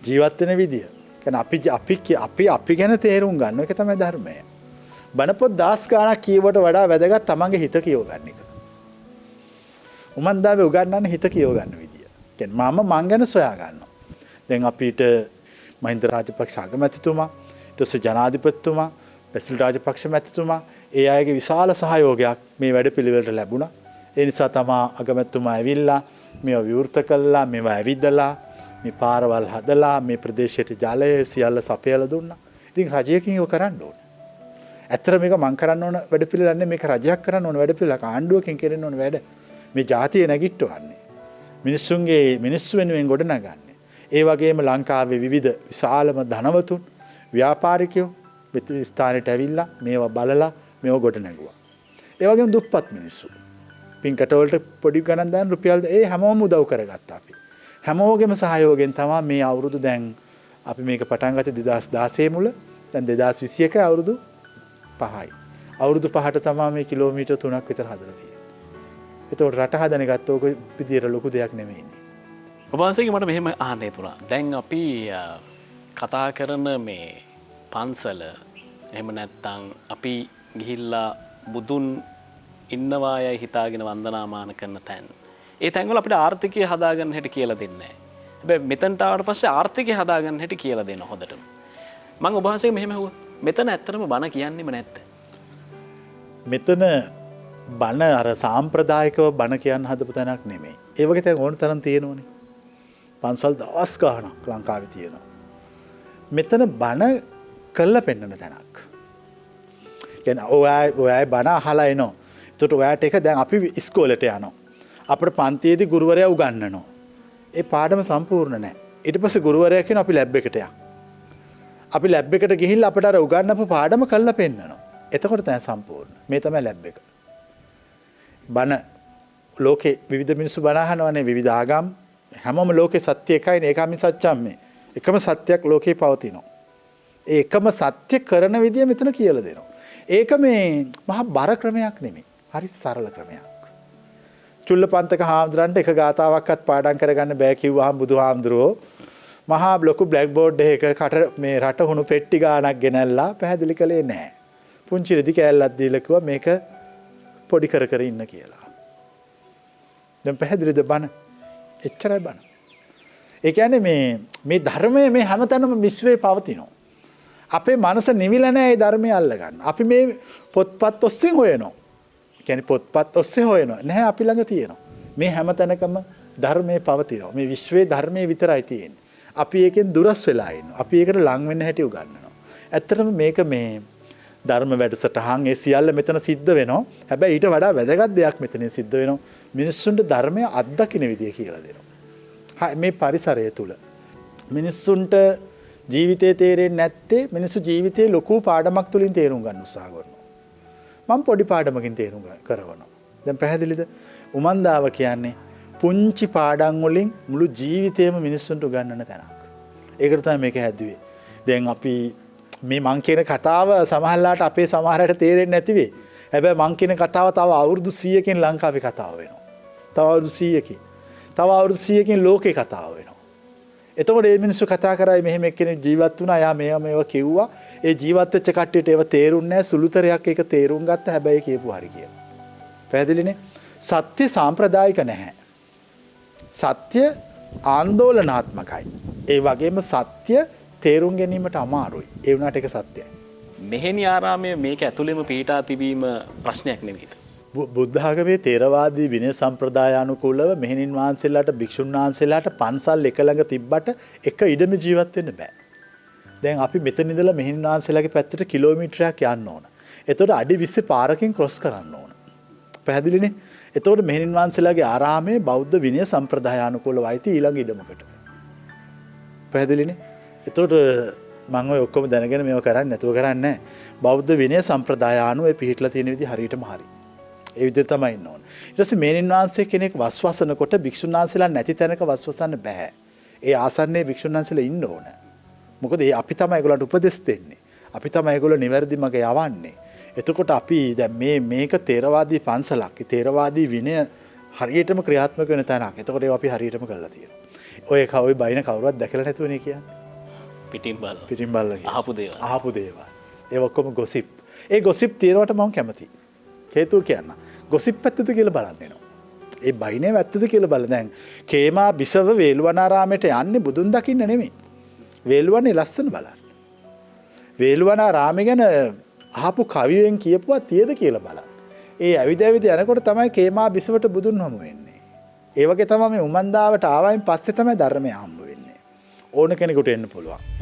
ජීවත් වෙන විදිය. කියන්නේ අපි ගැන තේරුම් ගන්න එක තමයි ධර්මය. බණපොත් 10 ගාණක් කියවට වඩා වැදගත් තමන්ගේ හිත කියව ගන්න එක. උමන්දාවේ උගන්වන්නේ හිත කියව ගන්න විදිය. කියන්නේ මං ගැන සොයා ගන්නවා. දැන් අපිට මහින්ද රාජපක්ෂ අගමැතිතුමා, ඊට පස්සේ ජනාධිපතිතුමා, බැසිල් රාජපක්ෂ මැතිතුමා ඒ අයගේ විශාල සහයෝගයක් මේ වැඩපිළිවෙලට ලැබුණා. ඒ නිසා තමා අගමැතිතුමා ඇවිල්ලා මේවා විවෘත කළා, මේවා ඇවිදලා, මේ පාරවල් හදලා, මේ ප්‍රදේශයට ජලය සියල්ල සපයලා දුන්නා. ඉතින් රජයකින් ඒක කරන්න ඕනේ. ඇත්තට මේක මං කරන්න ඕන වැඩපිළිවෙලක් නෙමෙයි, මේක රජයක් කරන්න ඕන වැඩපිළිවෙලක්, ආණ්ඩුවකින් කරන්න ඕන වැඩ. මේ ජාතිය නැගිට්ටවන්නේ. මිනිස්සු වෙනුවෙන් ගොඩ නගන්නේ. ඒ වගේම ලංකාවේ විවිධ විශාලම ධනවතුන්, ව්‍යාපාරිකයෝ මෙතන ස්ථානෙට ඇවිල්ලා මේවා බලලා මේව ගොඩ නැගුවා. ඒ වගේම දුප්පත් මිනිස්සු. පින්කට වලට පොඩි ගණන් දාන රුපියල් ඒ හැමෝම උදව් කරගත්තා අපි. හැමෝගෙම සහයෝගයෙන් තමයි මේ අවුරුදු දැන් අපි මේක පටන් ගත්තේ 2016 මුල. දැන් 2021 අවුරුදු 5යි. අවුරුදු 5ට තමයි මේ කිලෝමීටර් 3ක් විතර හදලා තියෙන්නේ. ඒතකොට රට හදන එකත් ඕක විදියට ලොකු දෙයක් නෙමෙයිනේ. ඔබ වහන්සේගේ මට මෙහෙම අහන්න හිතුණා. දැන් අපි කතා කරන මේ පන්සල එහෙම නැත්නම් අපි ගිහිල්ලා බුදුන් ඉන්නවායයි හිතාගෙන වන්දනාමාන කරන තැන්. ඒ තැන්වල අපිට ආර්ථිකය හදාගන්න හැටි කියලා දෙන්නේ නැහැ. හැබැයි මෙතනට ආවට පස්සේ ආර්ථිකය හදාගන්න හැටි කියලා දෙන්න හොඳටම. මම ඔබ වහන්සේගෙන් මෙහෙම අහුවා. මෙතන ඇත්තටම බණ කියන්නේම නැද්ද? මෙතන බණ අර සාම්ප්‍රදායිකව බණ කියන්න හදපු තැනක් නෙමෙයි. ඒ වගේ තැන් ඕන තරම් තියෙනවනේ. පන්සල් දවස් ගාණක් ලංකාවේ තියෙනවා. මෙතන බණ කළා පෙන්නන තැනක්. කියන්නේ ඔයයි බණ අහලා එනවා. ඒකට ඔයාට එක දැන් අපි ඉස්කෝලේට යනවා. අපේ පන්තියේදී ගුරුවරයා උගන්වනවා. ඒ පාඩම සම්පූර්ණ නැහැ. ඊට පස්සේ ගුරුවරයා කියනවා අපි ලැබ් එකට යන්න. අපි ලැබ් එකට ගිහිල්ලා අපිට අර උගන්වපු පාඩම කළා පෙන්නනවා. එතකොට තමයි සම්පූර්ණ. මේ තමයි ලැබ් එක. බණ ලෝකේ විවිධ මිනිස්සු බණ අහනවානේ, විවිධ ආගම්. හැමෝම ලෝකේ සත්‍ය එකයිනේ. ඒකම සත්‍යම් මේ. එකම සත්‍යයක් ලෝකේ පවතිනවා. ඒ එකම සත්‍ය කරන විදිය මෙතන කියලා දෙනවා. ඒක මේ මහා බර ක්‍රමයක් නෙමෙයි. හරි සරල ක්‍රමයක්. චුල්ලපන්තක හාමුදුරන්ට එක ගාතාවක්වත් පාඩම් කරගන්න බෑ කිව්වහම බුදුහාමුදුරුවෝ මහා ලොකු බ්ලැක් බෝඩ් එකකට මේ රට හුණු පෙට්ටි ගානක් ගෙනල්ලා පැහැදිලි කළේ නැහැ. පුංචි රෙදි කෑල්ලක් දීලා කිව්වා මේක පොඩි කර කර ඉන්න කියලා. දැන් පැහැදිලිද බණ? එච්චරයි බණ. ඒ කියන්නේ මේ ධර්මයේ මේ හැමතැනම විශ්වයේ පවතිනවා. අපේ මනස නිවිලා නැහැ මේ ධර්මය අල්ලගන්න. අපි මේ පොත්පත් ඔස්සේ හොයනවා. කියන්නේ පොත්පත් ඔස්සේ හොයනවා. නැහැ අපි ළඟ තියෙනවා. මේ හැමතැනකම ධර්මයේ පවතිනවා. මේ විශ්වයේ ධර්මයේ විතරයි තියෙන්නේ. අපි ඒකෙන් දුරස් වෙලා ඉන්නවා. අපි ඒකට ලං වෙන්න හැටි උගන්වනවා. ඇත්තටම මේක මේ ධර්ම වැඩසටහන් ඒ සියල්ල මෙතන සිද්ධ වෙනවා. හැබැයි ඊට වඩා වැදගත් දෙයක් මෙතනින් සිද්ධ වෙනවා. මිනිස්සුන්ට ධර්මය අත්දකින්න විදිය කියලා දෙනවා. මේ පරිසරය තුල මිනිස්සුන්ට ජීවිතේ තේරෙන්නේ නැත්තේ මිනිස්සු ජීවිතේ ලොකු පාඩමක් තුලින් තේරුම් ගන්න උත්සාහ කරනවා. මම පොඩි පාඩමකින් තේරුම් කරවනවා. දැන් පැහැදිලිද? උමන්දාව කියන්නේ පුංචි පාඩම් වලින් මුළු ජීවිතේම මිනිස්සුන්ට උගන්වන තැනක්. ඒකට තමයි මේක හැදුවේ. දැන් අපි මේ මං කියන කතාව සමහරලාට අපේ සමහරට තේරෙන්නේ නැති වෙයි. හැබැයි මං කියන කතාව තව අවුරුදු 100කින් ලංකාවේ කතාව වෙනවා. තව අවුරුදු 100කින්. තව අවුරුදු 100කින් ලෝකේ කතාව වෙනවා. එතකොට මේ මිනිස්සු කතා කරයි මෙහෙම එක්කෙනෙක් ජීවත් වුණා. යා මේවා කිව්වා. ඒ ජීවත් වෙච්ච කට්ටියට ඒව තේරුන්නේ නැහැ. සුළුතරයක් ඒක තේරුම් ගත්ත හැබැයි කියපු හරි කියලා. පැහැදිලිනේ? සත්‍ය සාම්ප්‍රදායික නැහැ. සත්‍ය ආందోලනාත්මකයි. ඒ වගේම සත්‍ය තේරුම් ගැනීමට අමාරුයි. ඒ වුණාට ඒක සත්‍යයි. මෙහෙණි ආරාමයේ මේක ඇතුළෙම පිහිටා තිබීම ප්‍රශ්නයක් නෙවෙයි. බුද්ධ ආගමේ තේරවාදී විනය සම්ප්‍රදාය අනුකූලව මෙහෙණින් වහන්සේලාට භික්ෂුන් වහන්සේලාට පන්සල් එක ළඟ තිබ්බට එක ඉඩම ජීවත් වෙන්න බෑ. දැන් අපි මෙතන ඉඳලා මෙහෙණින් වහන්සේලාගේ පැත්තට කිලෝමීටරයක් යන්න ඕන. එතකොට අඩි 20 පාරකින් ක්‍රොස් කරන්න ඕන. පැහැදිලිනේ? එතකොට මෙහෙණින් වහන්සේලාගේ ආරාමයේ බෞද්ධ විනය සම්ප්‍රදාය අනුකූලව අයිති ඊළඟ ඉඩමකට. පැහැදිලිනේ? එතකොට මම ඔය ඔක්කොම දැනගෙන මේව කරන්නේ නැතුව කරන්නේ නැහැ. බෞද්ධ විනය සම්ප්‍රදාය අනුව ඒ පිළිట్లా තියෙන විදිහ හරියටම හරි. ඒ විදිහට තමයි ඉන්න ඕන. ඊට පස්සේ මේනින් වහන්සේ කෙනෙක් වස්වසනකොට භික්ෂුන් වහන්සේලා නැති තැනක වස්වසන්න බෑ. ඒ ආසන්නයේ භික්ෂුන් වහන්සේලා ඉන්න ඕන. මොකද අපි තමයි ඒගොල්ලන්ට උපදෙස් දෙන්නේ. අපි තමයි ඒගොල්ලෝ නිවැරදි මඟ යවන්නේ. එතකොට අපි දැන් මේක තේරවාදී පන්සලක්. තේරවාදී විනය හරියටම ක්‍රියාත්මක වෙන තැනක්. එතකොට ඒක අපි හරියටම කරලා තියෙනවා. ඔය බයින කවුරුවත් දැකලා නැතුවනේ කියන්නේ. පිටින් බලලා අහපු දේවල්. ඒ ඔක්කොම ගොසිප්. ඒ ගොසිප් තියෙනවට මම කැමතියි. හේතුව කියන්න. ගොසිප් ඇත්තද කියලා බලන්න එනවා. ඒ බයිනේ ඇත්තද කියලා බලන්න. දැන් කේමා බිසව වේළුවනාරාමයට යන්නේ බුදුන් දකින්න නෙමෙයි. වේළුවනේ ලස්සන බලන්න. වේළුවනාරාමය ගැන අහපු කවියෙන් කියපුවා තියද කියලා බලන්න. ඒ ඇවිද යනකොට තමයි කේමා බිසවට බුදුන් හමු වෙන්නේ. ඒ වගේ තමයි මේ උමන්දාවට ආවයින් පස්සේ තමයි ධර්මය හම්බ වෙන්නේ. ඕන කෙනෙකුට එන්න පුළුවන්.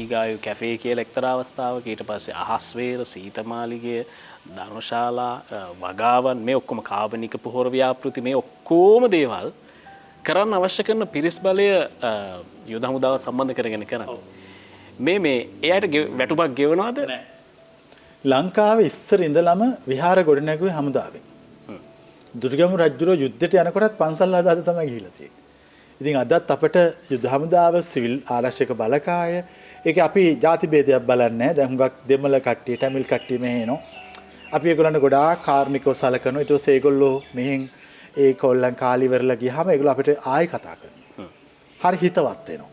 දීගායු කැෆේ කියලා එක්තරා අවස්ථාවක ඊට පස්සේ අහස්වේර සීතමාලිගය ධර්මශාලා වගාවන් මේ ඔක්කොම කාබනික පොහොර ව්‍යාපෘති මේ ඔක්කොම දේවල් කරන්න අවශ්‍ය කරන පිරිස් බලය යුද හමුදාව සම්බන්ධ කරගෙන කරන්නේ මේ එයාට වැටුපක් ගෙවනවද නැහැ. ලංකාවේ ඉස්සර ඉඳලම විහාර ගොඩනැගුවේ හමුදාවෙන්. දුර්ගම රජුරෝ යුද්ධයට යනකොටත් පන්සල් හදාද තමයි ගිහිලා තියෙන්නේ. ඉතින් අදත් අපිට යුද හමුදාව සිවිල් ආරක්ෂක බලකාය ඒක අපි ಜಾති ભેදයක් බලන්නේ නැහැ. දැන් හුඟක් දෙමළ කට්ටිය, තමිල් කට්ටිය මෙහෙ එනවා. අපි ඒගොල්ලන්ට ගොඩාක් කාර්මිකව සලකනවා. ඊට පස්සේ ඒගොල්ලෝ මෙහෙන් ඒගොල්ලන් කාලි ඉවරලා ගියාම ඒගොල්ලෝ අපිට ආයෙ කතා කරනවා. හරි හිතවත් වෙනවා.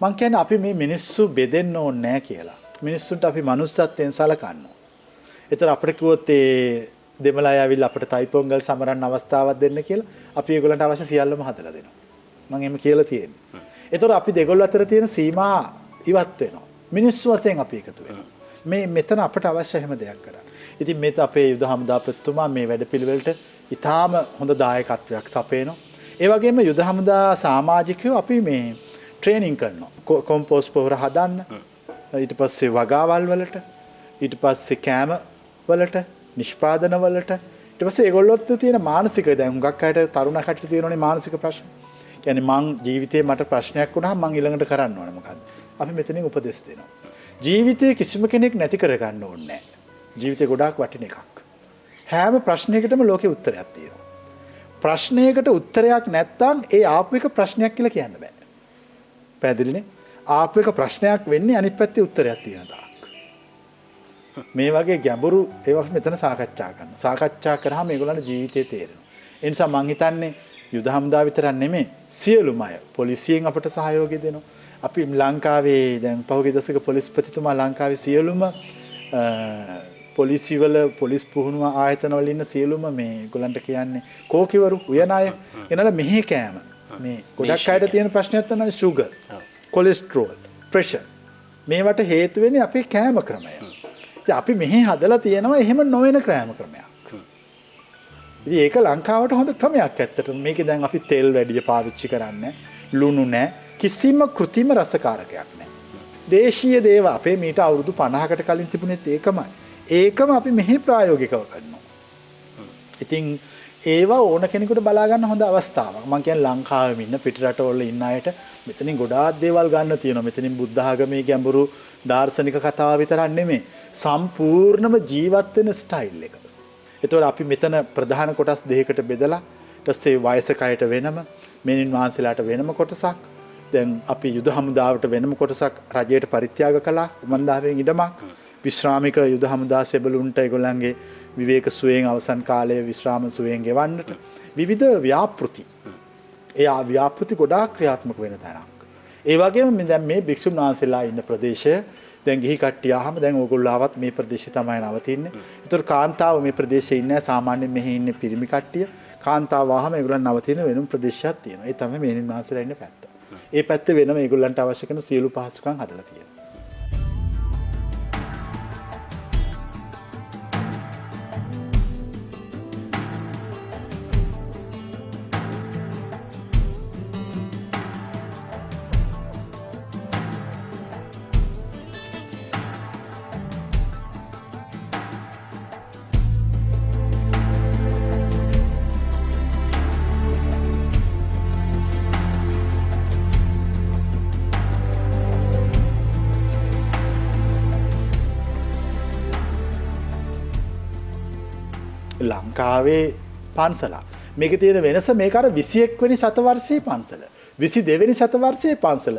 මං කියන්නේ අපි මේ මිනිස්සු බෙදෙන්න ඕනේ නැහැ කියලා. මිනිස්සුන්ට අපි මනුස්සත්වයෙන් සලකන්න ඕනේ. ඒතර අපිට කිව්වොත් ඒ දෙමළ අය ඇවිල්ලා අපිට තයිපොංගල් සමරන්න අවස්ථාවක් දෙන්න කියලා අපි ඒගොල්ලන්ට අවශ්‍ය සියල්ලම හදලා දෙනවා. මම එහෙම කියලා තියෙන්නේ. ඒතර අපි දෙගොල්ලෝ අතර තියෙන සීමා ඉවත් වෙනවා. මිනිස්සු වශයෙන් අපි එකතු වෙනවා. මෙතන අපට අවශ්‍ය හැම දෙයක් කරන්න. ඉතින් මේත අපේ යුද හමුදාපතිතුමා මේ වැඩපිළිවෙලට ඉතාම හොඳ දායකත්වයක් සපයනවා. ඒ වගේම යුද හමුදා සමාජිකයෝ අපි මේ ට්‍රේනින් කරනවා. කොම්පෝස්ට් පොහොර හදන්න. ඊට පස්සේ වගාවල් වලට, ඊට පස්සේ කෑම වලට, නිෂ්පාදන වලට. ඊට පස්සේ ඒගොල්ලොත් තියෙන මානසික දැන් හුඟක් අයට තරුණ කට්ටිය තියෙනනේ මානසික ප්‍රශ්න. කියන්නේ මං ජීවිතේ මට ප්‍රශ්නයක් වුණාම මං ඊළඟට කරන්න ඕනේ මොකද්ද? අපි මෙතනින් උපදෙස් දෙනවා. ජීවිතේ කිසිම කෙනෙක් නැති කරගන්න ඕනේ නැහැ. ජීවිතේ ගොඩාක් වටින එකක්. හැම ප්‍රශ්නයකටම ලෝකේ උත්තරයක් තියෙනවා. ප්‍රශ්නයකට උත්තරයක් නැත්නම් ඒ ආපු එක ප්‍රශ්නයක් කියලා කියන්න බෑ. පැහැදිලිනේ? ආපු එක ප්‍රශ්නයක් වෙන්නේ අනිත් පැත්තේ උත්තරයක් තියෙන තාක්. මේ වගේ ගැඹුරු ඒවා මෙතන සාකච්ඡා කරනවා. සාකච්ඡා කරාම මේගොල්ලන්ට ජීවිතේ තේරෙනවා. ඒ නිසා මං හිතන්නේ යුද හමුදා විතරක් නෙමෙයි සියලුම අය පොලිසියෙන් අපට සහයෝගය දෙනවා. අපි ලංකාවේ දැන් පහුගිය දශක පොලිස්පතිතුමා ලංකාවේ සියලුම පොලිසිවල පොලිස් පුහුණුව ආයතන වල ඉන්න සියලුම මේ ගොල්ලන්ට කියන්නේ කෝකිවරු උයන අය එනලා මෙහි කෑම මේ ගොඩක් අයට තියෙන ප්‍රශ්නයක් තමයි සුගර්, කොලෙස්ටරෝල්, ප්‍රෙෂර්. මේවට හේතු වෙන්නේ අපේ කෑම ක්‍රමය. ඉතින් අපි මෙහි හදලා තියෙනවා එහෙම නොවන කෑම ක්‍රමයක්. ඉතින් ඒක ලංකාවට හොඳ ක්‍රමයක් ඇත්තට. මේකේ දැන් අපි තෙල් වැඩි පාවිච්චි කරන්නේ, ලුණු නැහැ, කිසිම කෘත්‍රිම රසකාරකයක් නැහැ. දේශීය දේව අපේ මීට අවුරුදු 50කට කලින් තිබුණෙත් ඒකමයි. ඒකම අපි මෙහි ප්‍රායෝගිකව කරනවා. ඉතින් ඒවා ඕන කෙනෙකුට බලා ගන්න හොඳ අවස්ථාවක්. මම කියන්නේ ලංකාවෙම ඉන්න පිට රටවල ඉන්න අයට මෙතනින් ගොඩාක් දේවල් ගන්න තියෙනවා. මෙතනින් බුද්ධ ආගමේ ගැඹුරු දාර්ශනික කතාව විතරක් නෙමෙයි. සම්පූර්ණම ජීවත් වෙන ස්ටයිල් එක. ඒතකොට අපි මෙතන ප්‍රධාන කොටස් දෙකකට බෙදලා ඊට පස්සේ වයසක අයට වෙනම, මෙනින් වහන්සේලාට වෙනම කොටසක්, දැන් අපි යුද හමුදාවට වෙනම කොටසක් රජයට පරිත්‍යාග කළා. උමන්දාවෙන් ඉඩමක් විශ්‍රාමික යුද හමුදා සෙබළුන්ට ඒගොල්ලන්ගේ විවේක සුවයෙන් අවසන් කාලයේ විශ්‍රාම සුවයෙන් ගෙවන්නට විවිධ ව්‍යාපෘති ඒ ව්‍යාපෘති ගොඩාක් ක්‍රියාත්මක වෙන තැනක්. ඒ වගේම දැන් මේ භික්ෂුන් වහන්සේලා ඉන්න ප්‍රදේශය දැන් ගිහි කට්ටිය ආවම දැන් ඕගොල්ලෝ ආවත් මේ ප්‍රදේශේ තමයි නවතින්නේ. ඒතර කාන්තාව මේ ප්‍රදේශේ ඉන්නේ සාමාන්‍යයෙන් මෙහි ඉන්නේ පිරිමි කට්ටිය. කාන්තාව ආවම ඒගොල්ලන් නවතින වෙනම ප්‍රදේශයක් තියෙනවා. ඒ තමයි මෙහෙණින් වහන්සේලා ඉන්න පැත්ත. ඒ පැත්තේ වෙනම ඒගොල්ලන්ට අවශ්‍ය කරන සියලු පහසුකම් හදලා තියෙනවා. ලංකාවේ පන්සල මේක තියෙන වෙනස මේක අර 21 වෙනි ශතවර්ෂයේ පන්සල 22 වෙනි ශතවර්ෂයේ පන්සල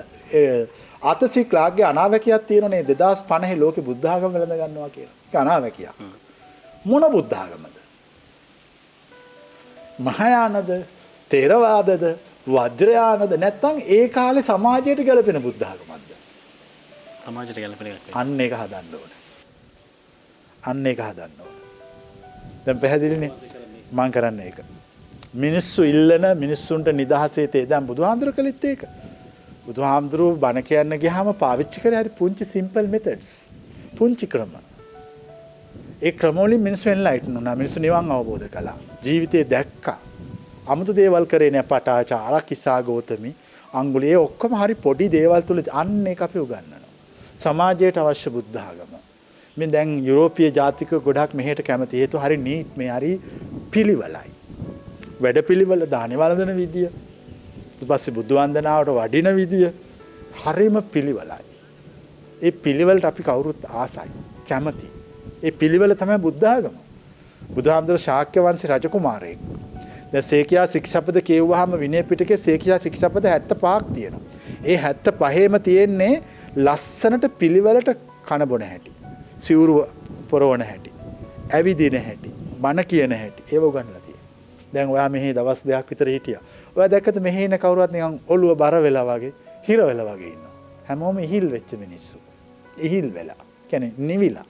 ආතසි ක්ලාග්ගේ අනාවැකියක් තියෙනනේ 2050 ලෝකෙ බුද්ධ ආගම වැළඳ ගන්නවා කියලා. ඒක අනාවැකියක්. මොන බුද්ධ ආගමද? මහායානද? තේරවාදද? වජ්‍රයානද? නැත්නම් ඒ කාලේ සමාජයට ගැලපෙන බුද්ධ ආගමක්ද? සමාජයට ගැලපෙන එකක්. අන්න ඒක හදන්න ඕනේ. අන්න ඒක හදන්න ඕනේ. දැන් පැහැදිලිනේ මම කරන්නේ ඒක. මිනිස්සු ඉල්ලන මිනිස්සුන්ට නිදහසේ තේ දැන් බුදුහාමුදුරුවෝ කළෙත් ඒක. බුදුහාමුදුරුවෝ බණ කියන්න ගියාම පාවිච්චි කරේ හරි පුංචි සිම්පල් මෙතඩ්ස්. පුංචි ක්‍රම. ඒ ක්‍රම වලින් මිනිස්සු එන්ලයිටන් වුණා. මිනිස්සු නිවන් අවබෝධ කළා. ජීවිතේ දැක්කා. අමුතු දේවල් කරේ නෑ පටාචාර කිසා ගෞතමි අඟුලි ඒ ඔක්කොම හරි පොඩි දේවල් තුල අන්න ඒක අපි උගන්වනවා. සමාජයට අවශ්‍ය බුද්ධ ආගම. මේ දැන් යුරෝපීය ජාතික ගොඩක් මෙහෙට කැමති හේතු හරි නීට් මේ හරි පිළිවෙලයි. වැඩපිළිවෙල දානේ වළඳන විදිය ඊට පස්සේ බුදු වන්දනාවට වඩින විදිය හරිම පිළිවෙලයි. ඒ පිළිවෙලට අපි කවුරුත් ආසයි කැමති. ඒ පිළිවෙල තමයි බුද්ධ ආගම. බුදුහාමුදුර ශාක්‍ය වංශේ රජකුමාරයෙක්. දැන් සේකියා ශික්ෂාපද කියවුවාම විනය පිටකේ සේකියා ශික්ෂාපද 75ක් තියෙනවා. ඒ 75ෙම තියෙන්නේ ලස්සනට පිළිවෙලට කන බොන හැටි. සිවුරු පොරවන හැටි. ඇවිදින හැටි. බණ කියන හැටි. ඒව උගන්වලා තියෙනවා. දැන් ඔයා මෙහි දවස් දෙකක් විතර හිටියා. ඔයා දැක්කද මෙහි ඉන්න කවුරුවත් නිකන් ඔළුව බර වෙලා වගේ, හිර වෙලා වගේ ඉන්නවා. හැමෝම ඉහිල් වෙච්ච මිනිස්සු. ඉහිල් වෙලා. කියන්නේ නිවිලා.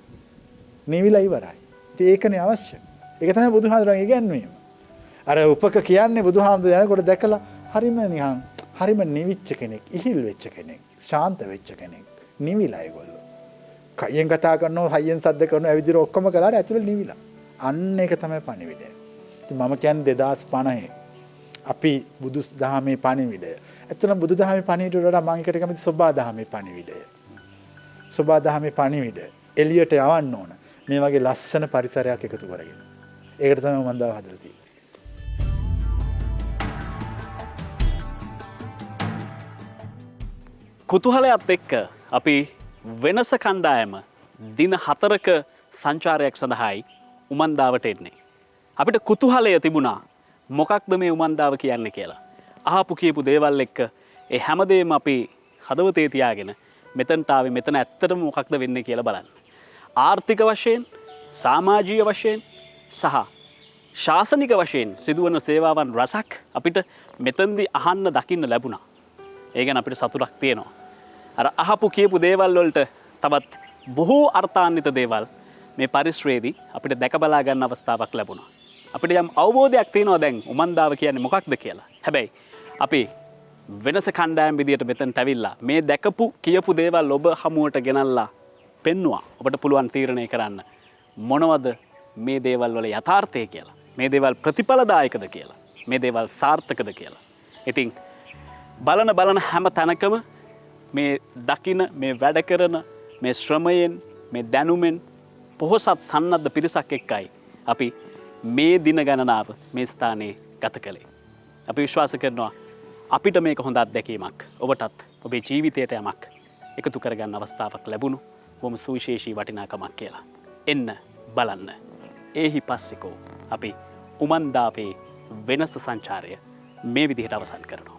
නිවිලා ඉවරයි. ඉතින් ඒකනේ අවශ්‍ය. ඒක තමයි බුදුහාමුදුරන්ගේ ඉගැන්වීම. අර උපක කියන්නේ බුදුහාමුදුර යනකොට දැකලා හරිම නිකන් හරිම නිවිච්ච කෙනෙක්, ඉහිල් වෙච්ච කෙනෙක්, ශාන්ත වෙච්ච කෙනෙක්. නිවිලා ඒගොල්ලෝ. කයෙන් කතා කරනවා, හයියෙන් සද්ද කරනවා, ඇවිදින ඔක්කොම කළාට ඇතුළේ නිවිලා. අන්න ඒක තමයි පණිවිඩය. ඉතින් මම කියන්නේ 2050 අපි බුදු දහමේ පණිවිඩය. ඇත්තටම බුදු දහමේ පණිවිඩයට වඩා මම එකට කැමති සෝබා දහමේ පණිවිඩය. සෝබා දහමේ පණිවිඩය එළියට යවන්න ඕන. මේ වගේ ලස්සන පරිසරයක් එකතු කරගෙන. ඒකට තමයි මම දාව හදලා තියෙන්නේ. කුතුහලයත් එක්ක අපි වෙනස කණ්ඩායම දින 4ක සංචාරයක් සඳහායි උමන්දාවට එන්නේ. අපිට කුතුහලය තිබුණා මොකක්ද මේ උමන්දාව කියන්නේ කියලා. අහපු කියපු දේවල් එක්ක ඒ හැමදේම අපි හදවතේ තියාගෙන මෙතනට ආවේ මෙතන ඇත්තටම මොකක්ද වෙන්නේ කියලා බලන්න. ආර්ථික වශයෙන්, සමාජීය වශයෙන් සහ ශාසනික වශයෙන් සිදුවන සේවාවන් රසක් අපිට මෙතනදී අහන්න දකින්න ලැබුණා. ඒ ගැන අපිට සතුටක් තියෙනවා. අර අහපු කියපු දේවල් වලට තවත් බොහෝ අර්ථාන්විත දේවල් මේ පරිශ්‍රයේදී අපිට දැක බලා ගන්න අවස්ථාවක් ලැබුණා. අපිට යම් අවබෝධයක් තියෙනවා දැන් උමන්දාව කියන්නේ මොකක්ද කියලා. හැබැයි අපි වෙනස කණ්ඩායම් විදියට මෙතනට ඇවිල්ලා මේ දැකපු කියපු දේවල් ඔබ හමුවට ගෙනල්ලා පෙන්නවා. ඔබට පුළුවන් තීරණය කරන්න මොනවද මේ දේවල් වල යථාර්ථය කියලා. මේ දේවල් ප්‍රතිඵලදායකද කියලා. මේ දේවල් සාර්ථකද කියලා. ඉතින් බලන හැම තැනකම මේ දකින මේ වැඩ කරන මේ ශ්‍රමයෙන් මේ දැනුමෙන් පොහොසත් සන්නද්ධ පිරිසක් එක්කයි අපි මේ දින ගණනාව මේ ස්ථානයේ ගත කළේ. අපි විශ්වාස කරනවා අපිට මේක හොඳ අත්දැකීමක්, ඔබටත් ඔබේ ජීවිතයට යමක් එකතු කරගන්න අවස්ථාවක් ලැබුණු බොහොම සුවිශේෂී වටිනාකමක් කියලා. එන්න බලන්න. ඒහි පස්සිකෝ අපි උමන්දාවේ වෙනස සංචාරය මේ විදිහට අවසන් කරනවා.